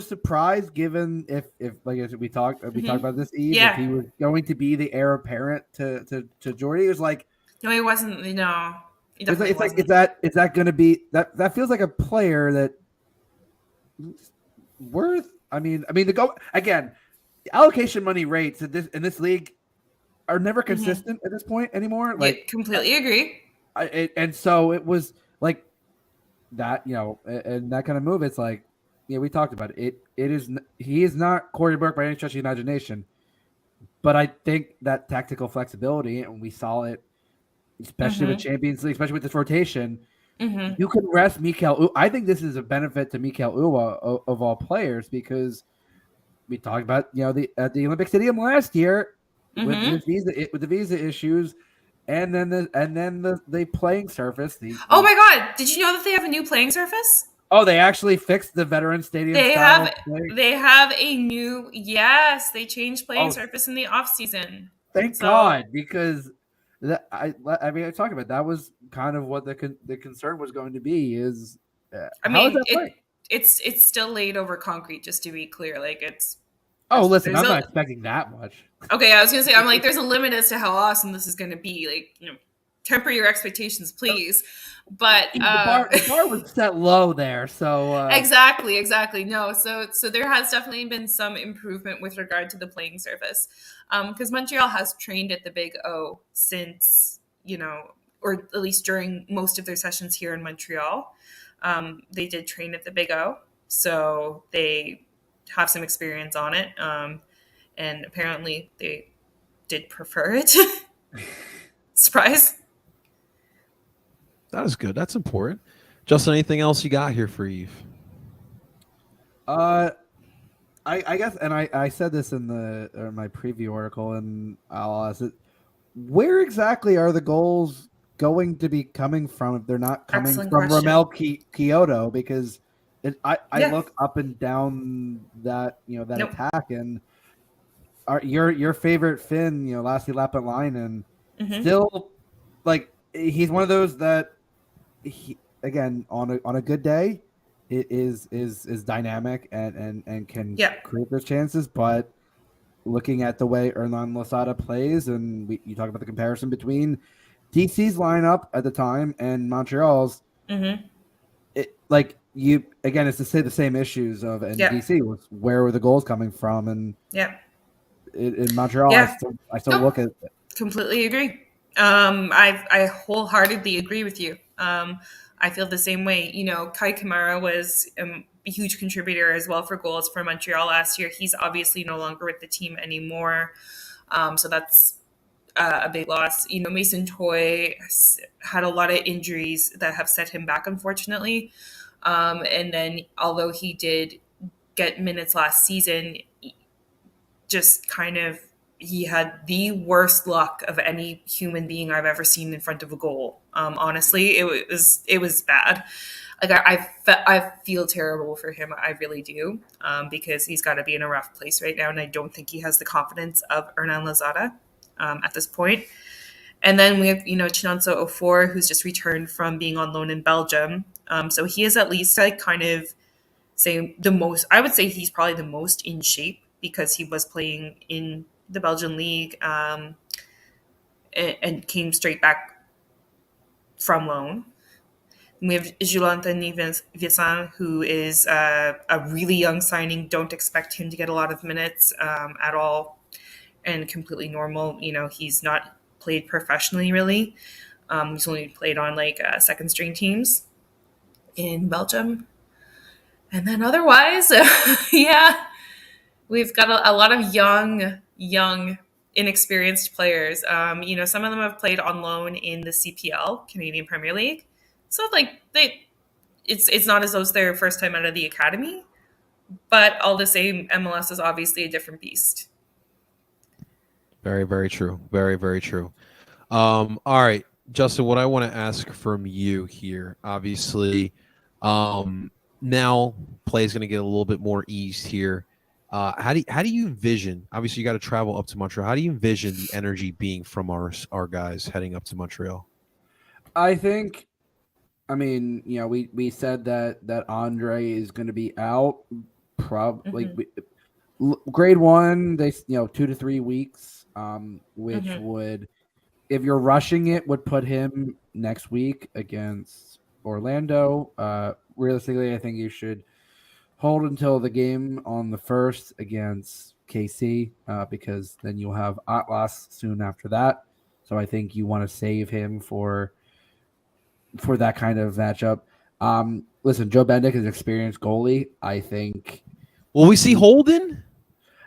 surprised, given if like as we talked about this, Eve, if he was going to be the heir apparent to Jordy. It was like, no, he wasn't. No, it's like is that going to be that feels like a player that worth. I mean the go again. Allocation money rates in this league are never consistent at this point anymore. Like, completely agree. And so it was like that, and that kind of move. It's like, we talked about it. He is not Corey Burke by any stretch of the imagination, but I think that tactical flexibility, and we saw it, especially with Champions League, especially with this rotation. You can rest Mikel. I think this is a benefit to Mikel Uwa of all players, because we talked about at the Olympic Stadium last year with the visa issues, and then the playing surface. Oh my God! Did you know that they have a new playing surface? Oh, they actually fixed the veteran stadium. They have a new. Yes, they changed playing surface in the off season. Thank God, because I talked about that was kind of what the concern was going to be. Is it's still laid over concrete, just to be clear. Like it's. Oh, listen, I'm not expecting that much. Okay, I was gonna say, I'm like, there's a limit as to how awesome this is gonna be. Like, temper your expectations, please. But the bar was set low there, so exactly. No, so there has definitely been some improvement with regard to the playing surface, because Montreal has trained at the Big O since or at least during most of their sessions here in Montreal. They did train at the Big O, so they have some experience on it, and apparently they did prefer it. Surprise. That is good. That's important. Justin, anything else you got here for Eve? I guess, and I said this in my preview article, and I'll ask it: where exactly are the goals going to be coming from if they're not coming Excellent from question. Ramel Kyoto? Because I Yeah. look up and down that that Nope. attack, and your favorite Finn, Lassie Lapalainen, Hmm. still like he's one of those that again on a good day it is dynamic and can Yeah. create those chances, but looking at the way Hernan Losada plays, and you talk about the comparison between DC's lineup at the time and Montreal's, Hmm. like you again, it's to say the same issues of and Yeah. DC was where were the goals coming from, and Yeah. in Montreal, Yeah. I still Nope. look at Completely agree. I wholeheartedly agree with you. I feel the same way. Kai Kamara was a huge contributor as well for goals for Montreal last year. He's obviously no longer with the team anymore, so that's a big loss. Mason Toy has had a lot of injuries that have set him back, unfortunately. And then, although he did get minutes last season, just kind of he had the worst luck of any human being I've ever seen in front of a goal. Honestly, it was bad. Like I feel terrible for him. I really do, because he's got to be in a rough place right now, and I don't think he has the confidence of Hernan Lazada at this point. And then we have Chinonso Ofor, who's just returned from being on loan in Belgium. So he is at least like kind of say the most. I would say he's probably the most in shape because he was playing in the Belgian league, and came straight back from loan. We have Julanton Vincent, who is a really young signing. Don't expect him to get a lot of minutes at all, and completely normal. He's not played professionally really. He's only played on like second string teams in Belgium, and then otherwise, yeah, we've got a lot of young, inexperienced players. Some of them have played on loan in the CPL, Canadian Premier League. So like it's not as though it's their first time out of the academy, but all the same, MLS is obviously a different beast. Very, very true. Very, very true. All right, Justin, what I want to ask from you here, obviously, now play is going to get a little bit more eased here. How do you envision? Obviously, you got to travel up to Montreal. How do you envision the energy being from our guys heading up to Montreal? I think, I mean, we said that Andre is going to be out. Probably Mm-hmm. grade one. They 2 to 3 weeks, which Mm-hmm. would, if you're rushing it, would put him next week against Orlando. Realistically, I think you should hold until the game on the first against KC, because then you'll have Atlas soon after that. So I think you want to save him for that kind of matchup. Listen, Joe Bendick is an experienced goalie. I think. Will we see Holden?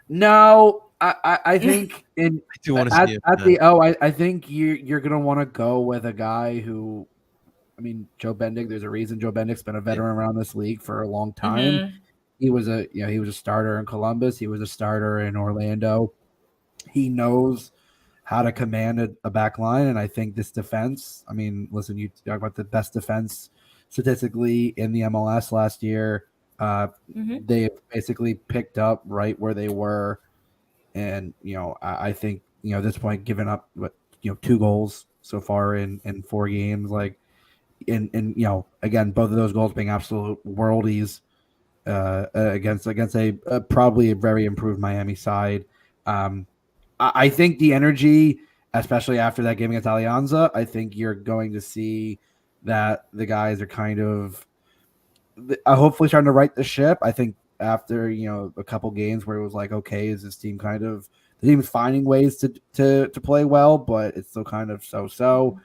No, I think I do want to at, see it. at the I think you're gonna want to go with a guy who, I mean, Joe Bendick. There's a reason Joe Bendick's been a veteran around this league for a long time. Mm-hmm. He was a starter in Columbus. He was a starter in Orlando. He knows how to command a back line, and I think this defense. I mean, listen, you talk about the best defense statistically in the MLS last year. Mm-hmm. They basically picked up right where they were, and I think at this point, giving up 2 goals so far in 4 games, like in again, both of those goals being absolute worldies against a probably a very improved Miami side. I think the energy, especially after that game against Alianza, I think you're going to see that the guys are kind of hopefully starting to right the ship. I think after a couple games where it was like, okay, is this team kind of the team's finding ways to play well, but it's still kind of so.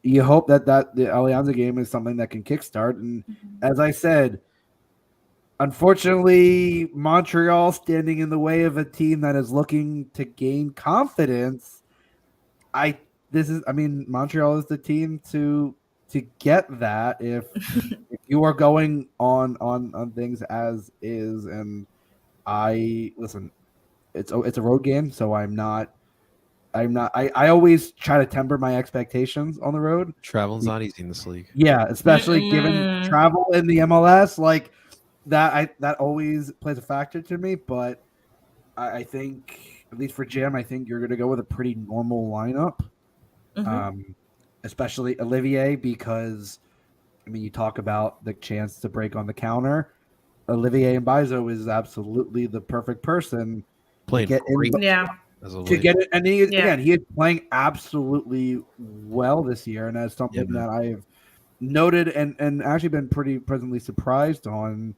You hope that the Alianza game is something that can kickstart. And as I said, unfortunately, Montreal standing in the way of a team that is looking to gain confidence. I mean, Montreal is the team to get that if you are going on things as is, and I listen. It's a road game, so I'm not. I always try to temper my expectations on the road. Traveling's not easy in this league. Yeah, especially given Mm-mm. travel in the MLS, like that always plays a factor to me. But I think, at least for Jim, I think you're going to go with a pretty normal lineup, um, especially Olivier, because I mean, you talk about the chance to break on the counter. Olivier Mbizo is absolutely the perfect person to Playing get in. great Yeah. as of To late. get it, and he Yeah. again, he is playing absolutely well this year, and that's something man. that I've noted and actually been pretty pleasantly surprised on.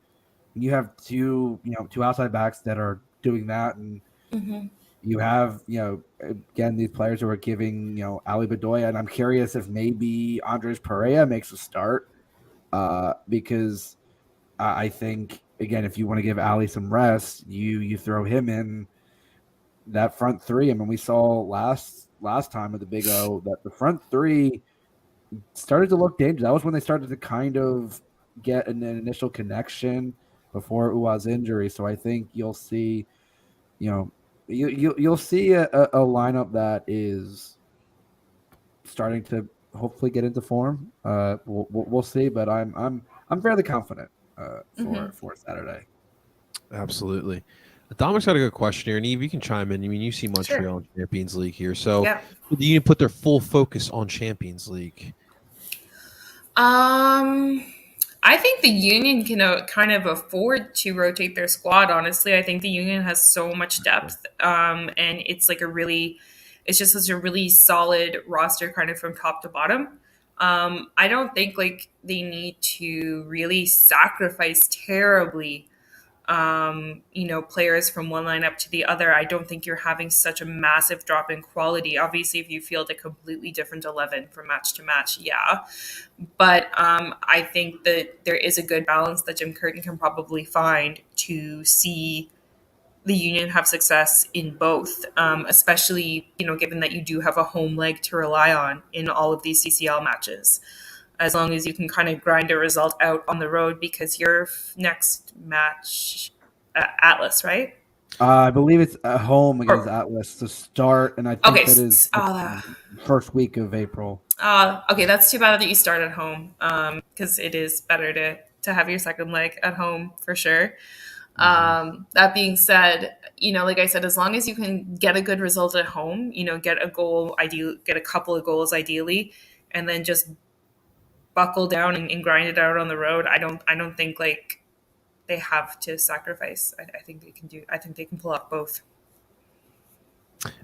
You have two outside backs that are doing that, and Mm-hmm. you have again these players who are giving Ali Bedoya, and I'm curious if maybe Andres Perea makes a start, because I think again if you want to give Ali some rest, you throw him in that front three. I mean, we saw last time at the Big O that the front three started to look dangerous. That was when they started to kind of get an initial connection before Uwa's injury. So I think you'll see, you'll see a lineup that is starting to hopefully get into form. We'll see, but I'm fairly confident for Saturday. Absolutely. Dominic's got a good question here, and Eve, you can chime in. I mean, you see Montreal in Champions League here, so Yeah. do you put their full focus on Champions League? I think the Union can kind of afford to rotate their squad. Honestly, I think the Union has so much depth, and it's like it's just such a really solid roster, kind of from top to bottom. I don't think like they need to really sacrifice terribly players from one lineup to the other. I don't think you're having such a massive drop in quality. Obviously, if you field a completely different 11 from match to match, yeah. But I think that there is a good balance that Jim Curtin can probably find to see the Union have success in both, especially, given that you do have a home leg to rely on in all of these CCL matches. As long as you can kind of grind a result out on the road, because your next match, Atlas, right? I believe it's at home against Or- Atlas to start, and I think Okay. that is first week of April. Okay, that's too bad that you start at home, because it is better to have your second leg at home for sure. That being said, like I said, as long as you can get a good result at home, get a goal, get a couple of goals ideally, and then just buckle down and grind it out on the road. I don't think like they have to sacrifice. I think they can do. I think they can pull off both.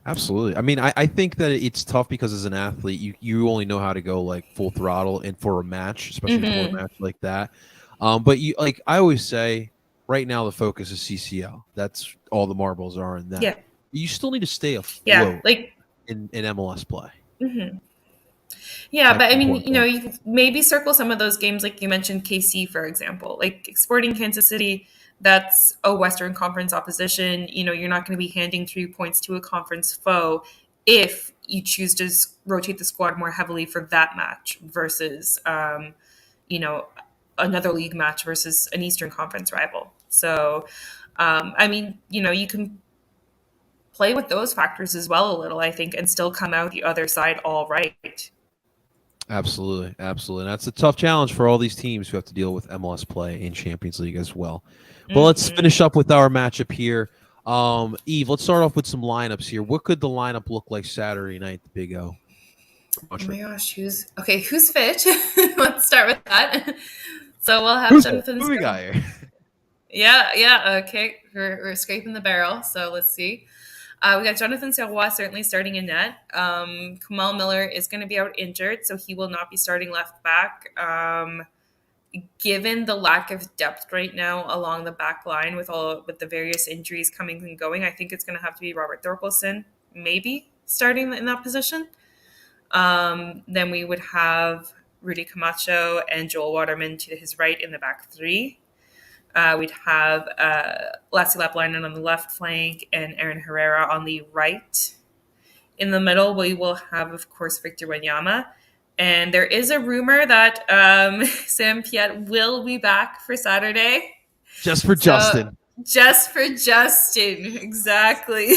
Absolutely. I mean, I think that it's tough because as an athlete, you only know how to go like full throttle and for a match, especially for a match like that. But you like I always say, right now the focus is CCL. That's all the marbles are in that. Yeah. You still need to stay Yeah, afloat like. in MLS play. Yeah, That's but I mean, important. you maybe circle some of those games, like you mentioned KC, for example, like Sporting Kansas City. That's a Western Conference opposition. You're not going to be handing 3 points to a conference foe if you choose to rotate the squad more heavily for that match versus, another league match versus an Eastern Conference rival. So, I mean, you can play with those factors as well a little, I think, and still come out the other side all right. Absolutely, absolutely. And that's a tough challenge for all these teams who have to deal with MLS play in Champions League as well. But let's finish up with our matchup here. Eve, let's start off with some lineups here. What could the lineup look like Saturday night at the Big O? Oh my gosh, who's fit? Let's start with that. So we'll have Who Jonathan. we got here? Yeah. Okay, we're scraping the barrel. So let's see. We got Jonathan Serrois certainly starting in net. Kamal Miller is going to be out injured, so he will not be starting left back. Given the lack of depth right now along the back line with the various injuries coming and going, I think it's going to have to be Robert Thorkelson maybe starting in that position. Then we would have Rudy Camacho and Joel Waterman to his right in the back three. We'd have Lassie Laplainen on the left flank and Aaron Herrera on the right. In the middle, we will have, of course, Victor Wanyama. And there is a rumor that Sam Piet will be back for Saturday. Just for Justin. Just for Justin, exactly.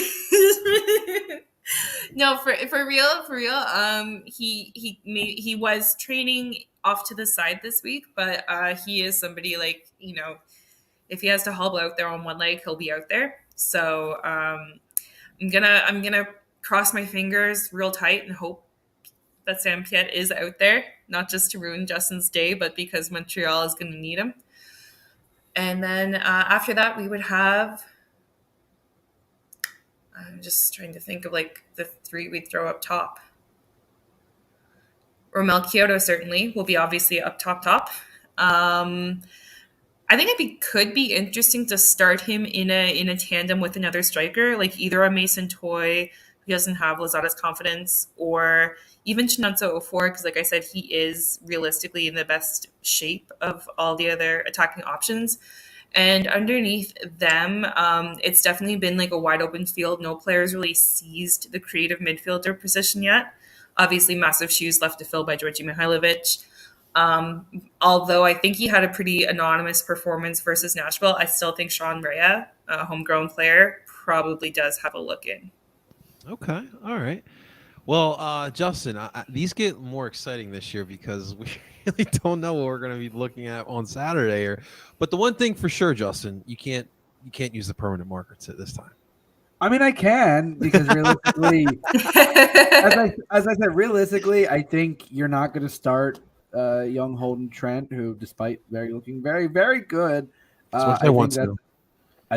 No, for real, for real. He was training off to the side this week, but he is somebody like, if he has to hobble out there on one leg, he'll be out there. So I'm gonna cross my fingers real tight and hope that Sam Piet is out there, not just to ruin Justin's day, but because Montreal is going to need him. And then after that, we would have. I'm just trying to think of like the three we'd throw up top. Romel Kyoto certainly will be obviously up top. I think could be interesting to start him in a tandem with another striker, like either a Mason Toy who doesn't have Lozada's confidence, or even Chinonso Ofor, because like I said, he is realistically in the best shape of all the other attacking options. And underneath them, it's definitely been like a wide open field. No players really seized the creative midfielder position yet. Obviously, massive shoes left to fill by Georgi Mihailovic. Although I think he had a pretty anonymous performance versus Nashville, I still think Sean Rea, a homegrown player, probably does have a look in. Okay. All right. Well, Justin, these get more exciting this year because we really don't know what we're going to be looking at on Saturday. But the one thing for sure, Justin, you can't use the permanent marker this time. I mean, I can, because realistically, as I said, realistically, I think you're not going to start young Holden Trent, who, despite looking very, very good, I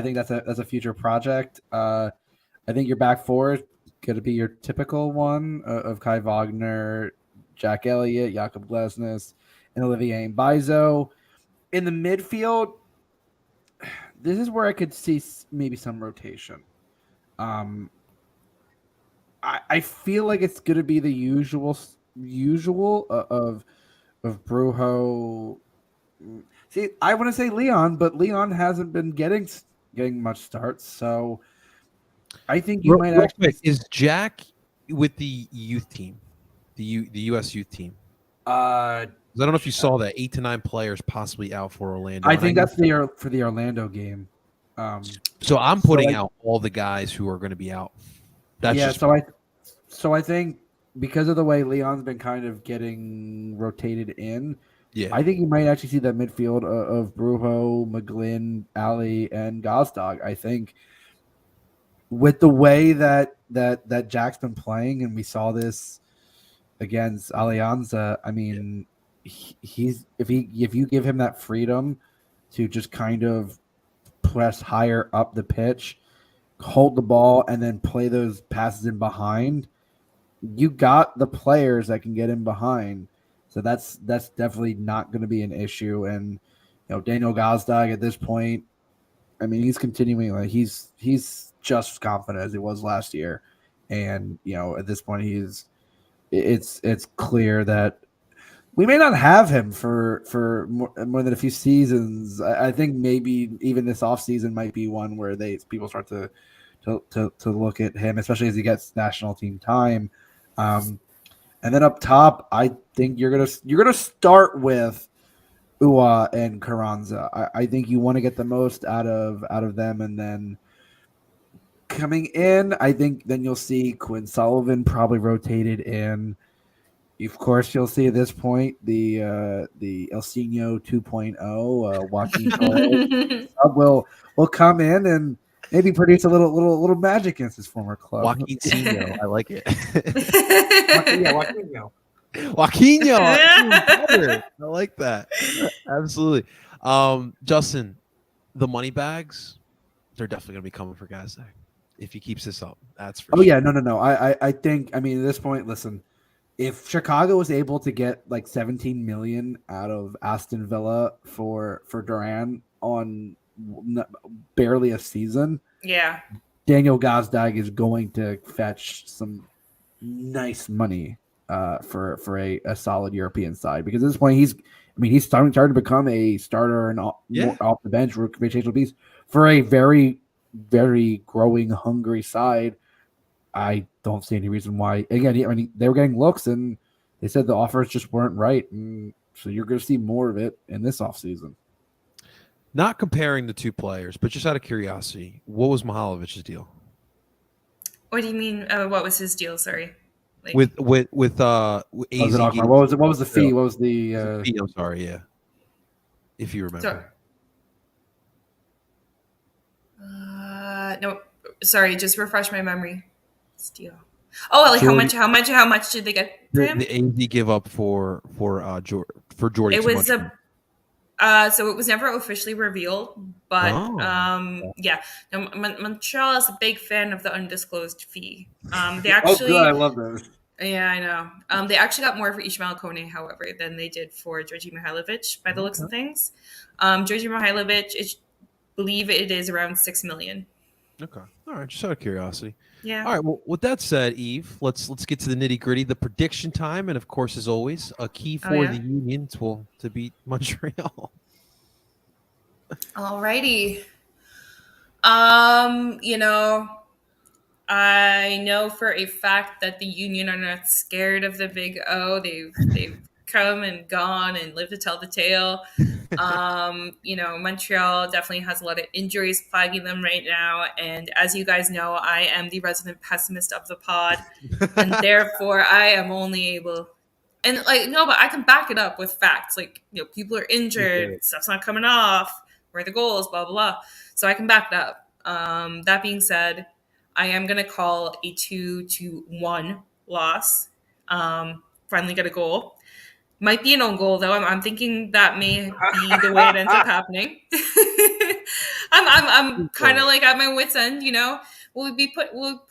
think that's a future project. I think your back four is going to be your typical one of Kai Wagner, Jack Elliott, Jakob Glesnes, and Olivier Mbaizo. In the midfield, this is where I could see maybe some rotation. I feel like it's going to be the usual of Brujo. See, I want to say Leon, but Leon hasn't been getting much starts, so I think you might actually. Is Jack with the youth team, the U.S. youth team? I don't know if you saw that 8 to 9 players possibly out for Orlando. I think that's for the Orlando game. So I'm putting out all the guys who are going to be out. So I think because of the way Leon's been kind of getting rotated in, I think you might actually see that midfield of Brujo, McGlynn, Ali, and Gazdag. I think with the way that Jack's been playing, and we saw this against Alianza, I mean, he's if you give him that freedom to just kind of press higher up the pitch, hold the ball, and then play those passes in behind, you got the players that can get in behind. So that's definitely not going to be an issue. And Daniel Gazdag at this point, I mean, he's continuing, like he's just as confident as he was last year. And at this point, it's clear that we may not have him for more than a few seasons. I think maybe even this offseason might be one where people start to look at him, especially as he gets national team time. And then up top, I think you're gonna start with Ua and Carranza. I think you want to get the most out of them, and then coming in, I think then you'll see Quinn Sullivan probably rotated in. Of course, you'll see at this point the Elsinho 2.0 Joaquin Torres will come in and maybe produce a little magic against his former club. Joaquinho, I like it. Joaquinho. I like that. Absolutely. Justin, the money bags, they're definitely going to be coming for Gazdag if he keeps this up. That's for sure. Yeah, no. I think, I mean, at this point, listen, if Chicago was able to get like 17 million out of Aston Villa for Duran on barely a season, Daniel Gazdag is going to fetch some nice money for a solid European side, because at this point he's starting to become a starter and off the bench rotational piece for a very, very growing, hungry side. I don't see any reason why. Again, I mean, they were getting looks, and they said the offers just weren't right, and so you're going to see more of it in this offseason. Not comparing the two players, but just out of curiosity, what was Mihaljevich's deal? What do you mean? What was his deal? Sorry. Like, With What was AZ it, getting what was the fee? Yeah. What was the fee, I'm sorry, yeah. If you remember. no, sorry. Just refresh my memory. Steal. Oh, like Jordy- how much did they get for him? The AZ give up for Jordy It too was much. so it was never officially revealed, but Oh. yeah. No, Montreal is a big fan of the undisclosed fee. They oh, good. actually, I love those. yeah, I know. They actually got more for Ishmael Kone, however, than they did for Georgi Mihailovic, by the looks of things. Georgi Mihailovic, I believe it is around $6 million. Okay. All right. Just out of curiosity. Yeah. All right. Well, with that said, Eve, let's get to the nitty gritty, the prediction time, and of course, as always, a key for the Union to beat Montreal. Alrighty. You know, I know for a fact that the Union are not scared of the Big O. They've come and gone and lived to tell the tale. You know, Montreal definitely has a lot of injuries plaguing them right now. And as you guys know, I am the resident pessimist of the pod. And therefore, I am only able. And like, no, but I can back it up with facts. Like, you know, people are injured, stuff's not coming off, where are the goals, blah, blah, blah. So I can back it up. That being said, I am going to call a 2-1 loss. Finally get a goal. Might be an own goal, though. I'm thinking that may be the way it ends up happening. I'm kind of like at my wit's end, you know. We'll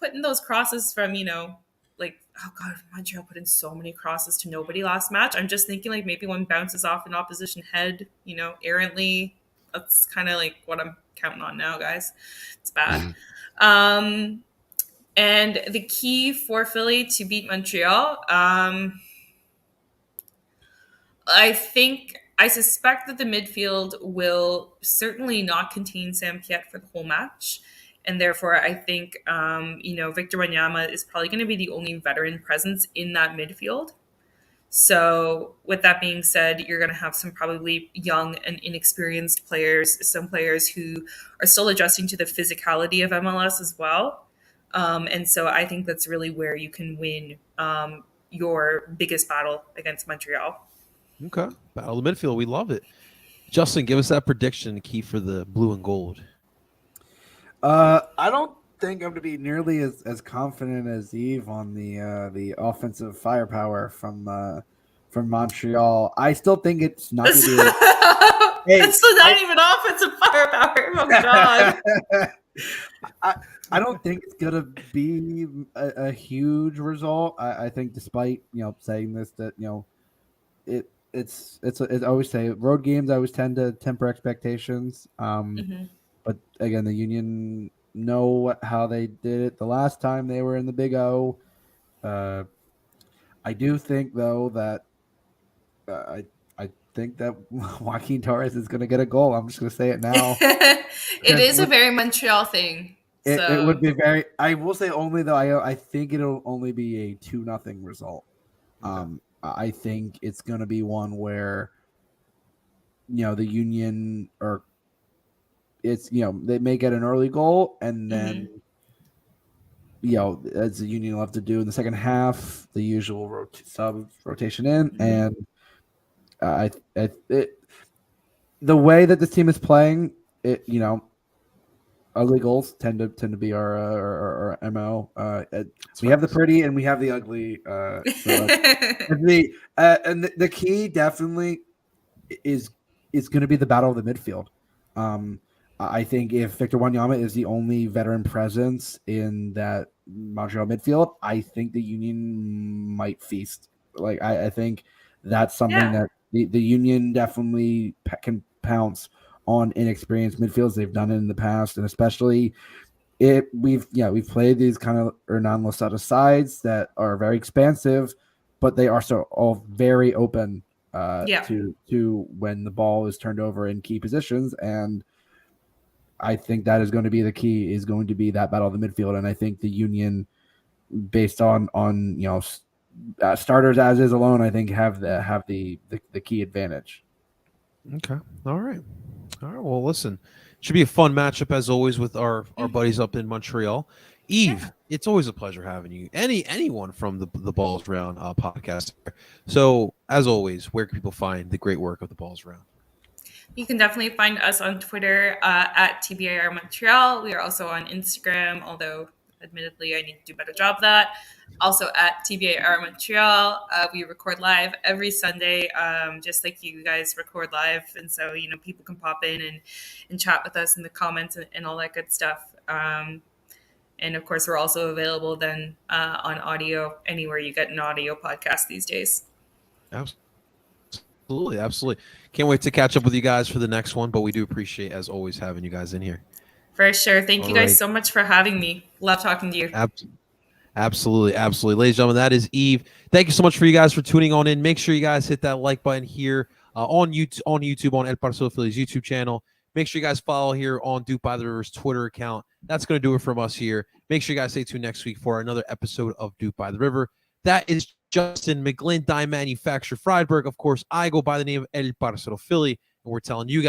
putting those crosses from, you know, like, oh god, Montreal put in so many crosses to nobody last match. I'm just thinking like maybe one bounces off an opposition head, you know, errantly. That's kind of like what I'm counting on now, guys. It's bad. And the key for Philly to beat Montreal, I suspect that the midfield will certainly not contain Sam Piet for the whole match. And therefore, I think, you know, Victor Wanyama is probably going to be the only veteran presence in that midfield. So with that being said, you're going to have some probably young and inexperienced players, some players who are still adjusting to the physicality of MLS as well. And so I think that's really where you can win your biggest battle against Montreal. Okay. Battle of the midfield. We love it. Justin, give us that prediction key for the blue and gold. I don't think I'm going to be nearly as confident as Eve on the offensive firepower from Montreal. I still think it's not going to be. It's not even offensive firepower. Oh God. I don't think it's going to be a huge result. I think, despite saying this, that it's I always say road games. I always tend to temper expectations. But again, the Union know how they did it the last time they were in the Big O. I do think, though, that I think that Joaquin Torres is going to get a goal. I'm just going to say it now. It is a very Montreal thing. It would be very. I will say only though. I think it'll only be a 2-0 result. Okay. I think it's going to be one where the Union or. It's they may get an early goal and then as the Union will have to do in the second half the usual rotation in and the way that this team is playing ugly goals tend to be our MO. We have the pretty and we have the ugly. And the key definitely is going to be the battle of the midfield. I think if Victor Wanyama is the only veteran presence in that Montreal midfield, I think the Union might feast. Like I think that's something that the Union definitely can pounce on inexperienced midfields. They've done it in the past, and especially we've played these kind of Hernan Losada sides that are very expansive, but they are so all very open to when the ball is turned over in key positions. And I think that is going to be the key, is going to be that battle of the midfield. And I think the Union, based on starters as is alone, I think have the key advantage. Okay. All right. All right. Well, listen, should be a fun matchup as always with our buddies up in Montreal. Eve, it's always a pleasure having you. Anyone from the Balls Round podcast. So, as always, where can people find the great work of the Balls Round? You can definitely find us on Twitter at TBIR Montreal. We are also on Instagram, although admittedly I need to do a better job of that. Also at TBIR Montreal. We record live every Sunday, just like you guys record live. And so, people can pop in and chat with us in the comments and all that good stuff. And of course, we're also available then on audio anywhere you get an audio podcast these days. Absolutely. Can't wait to catch up with you guys for the next one, but we do appreciate, as always, having you guys in here. For sure. Thank you guys so much for having me. Love talking to you. Absolutely. Ladies and gentlemen, that is Eve. Thank you so much for you guys for tuning on in. Make sure you guys hit that like button here on YouTube, on El Parcero Phillies YouTube channel. Make sure you guys follow here on Duke by the River's Twitter account. That's going to do it from us here. Make sure you guys stay tuned next week for another episode of Duke by the River. That is Justin McGlynn, Dye Manufacturer Friedberg. Of course, I go by the name of El Parcero Philly, and we're telling you guys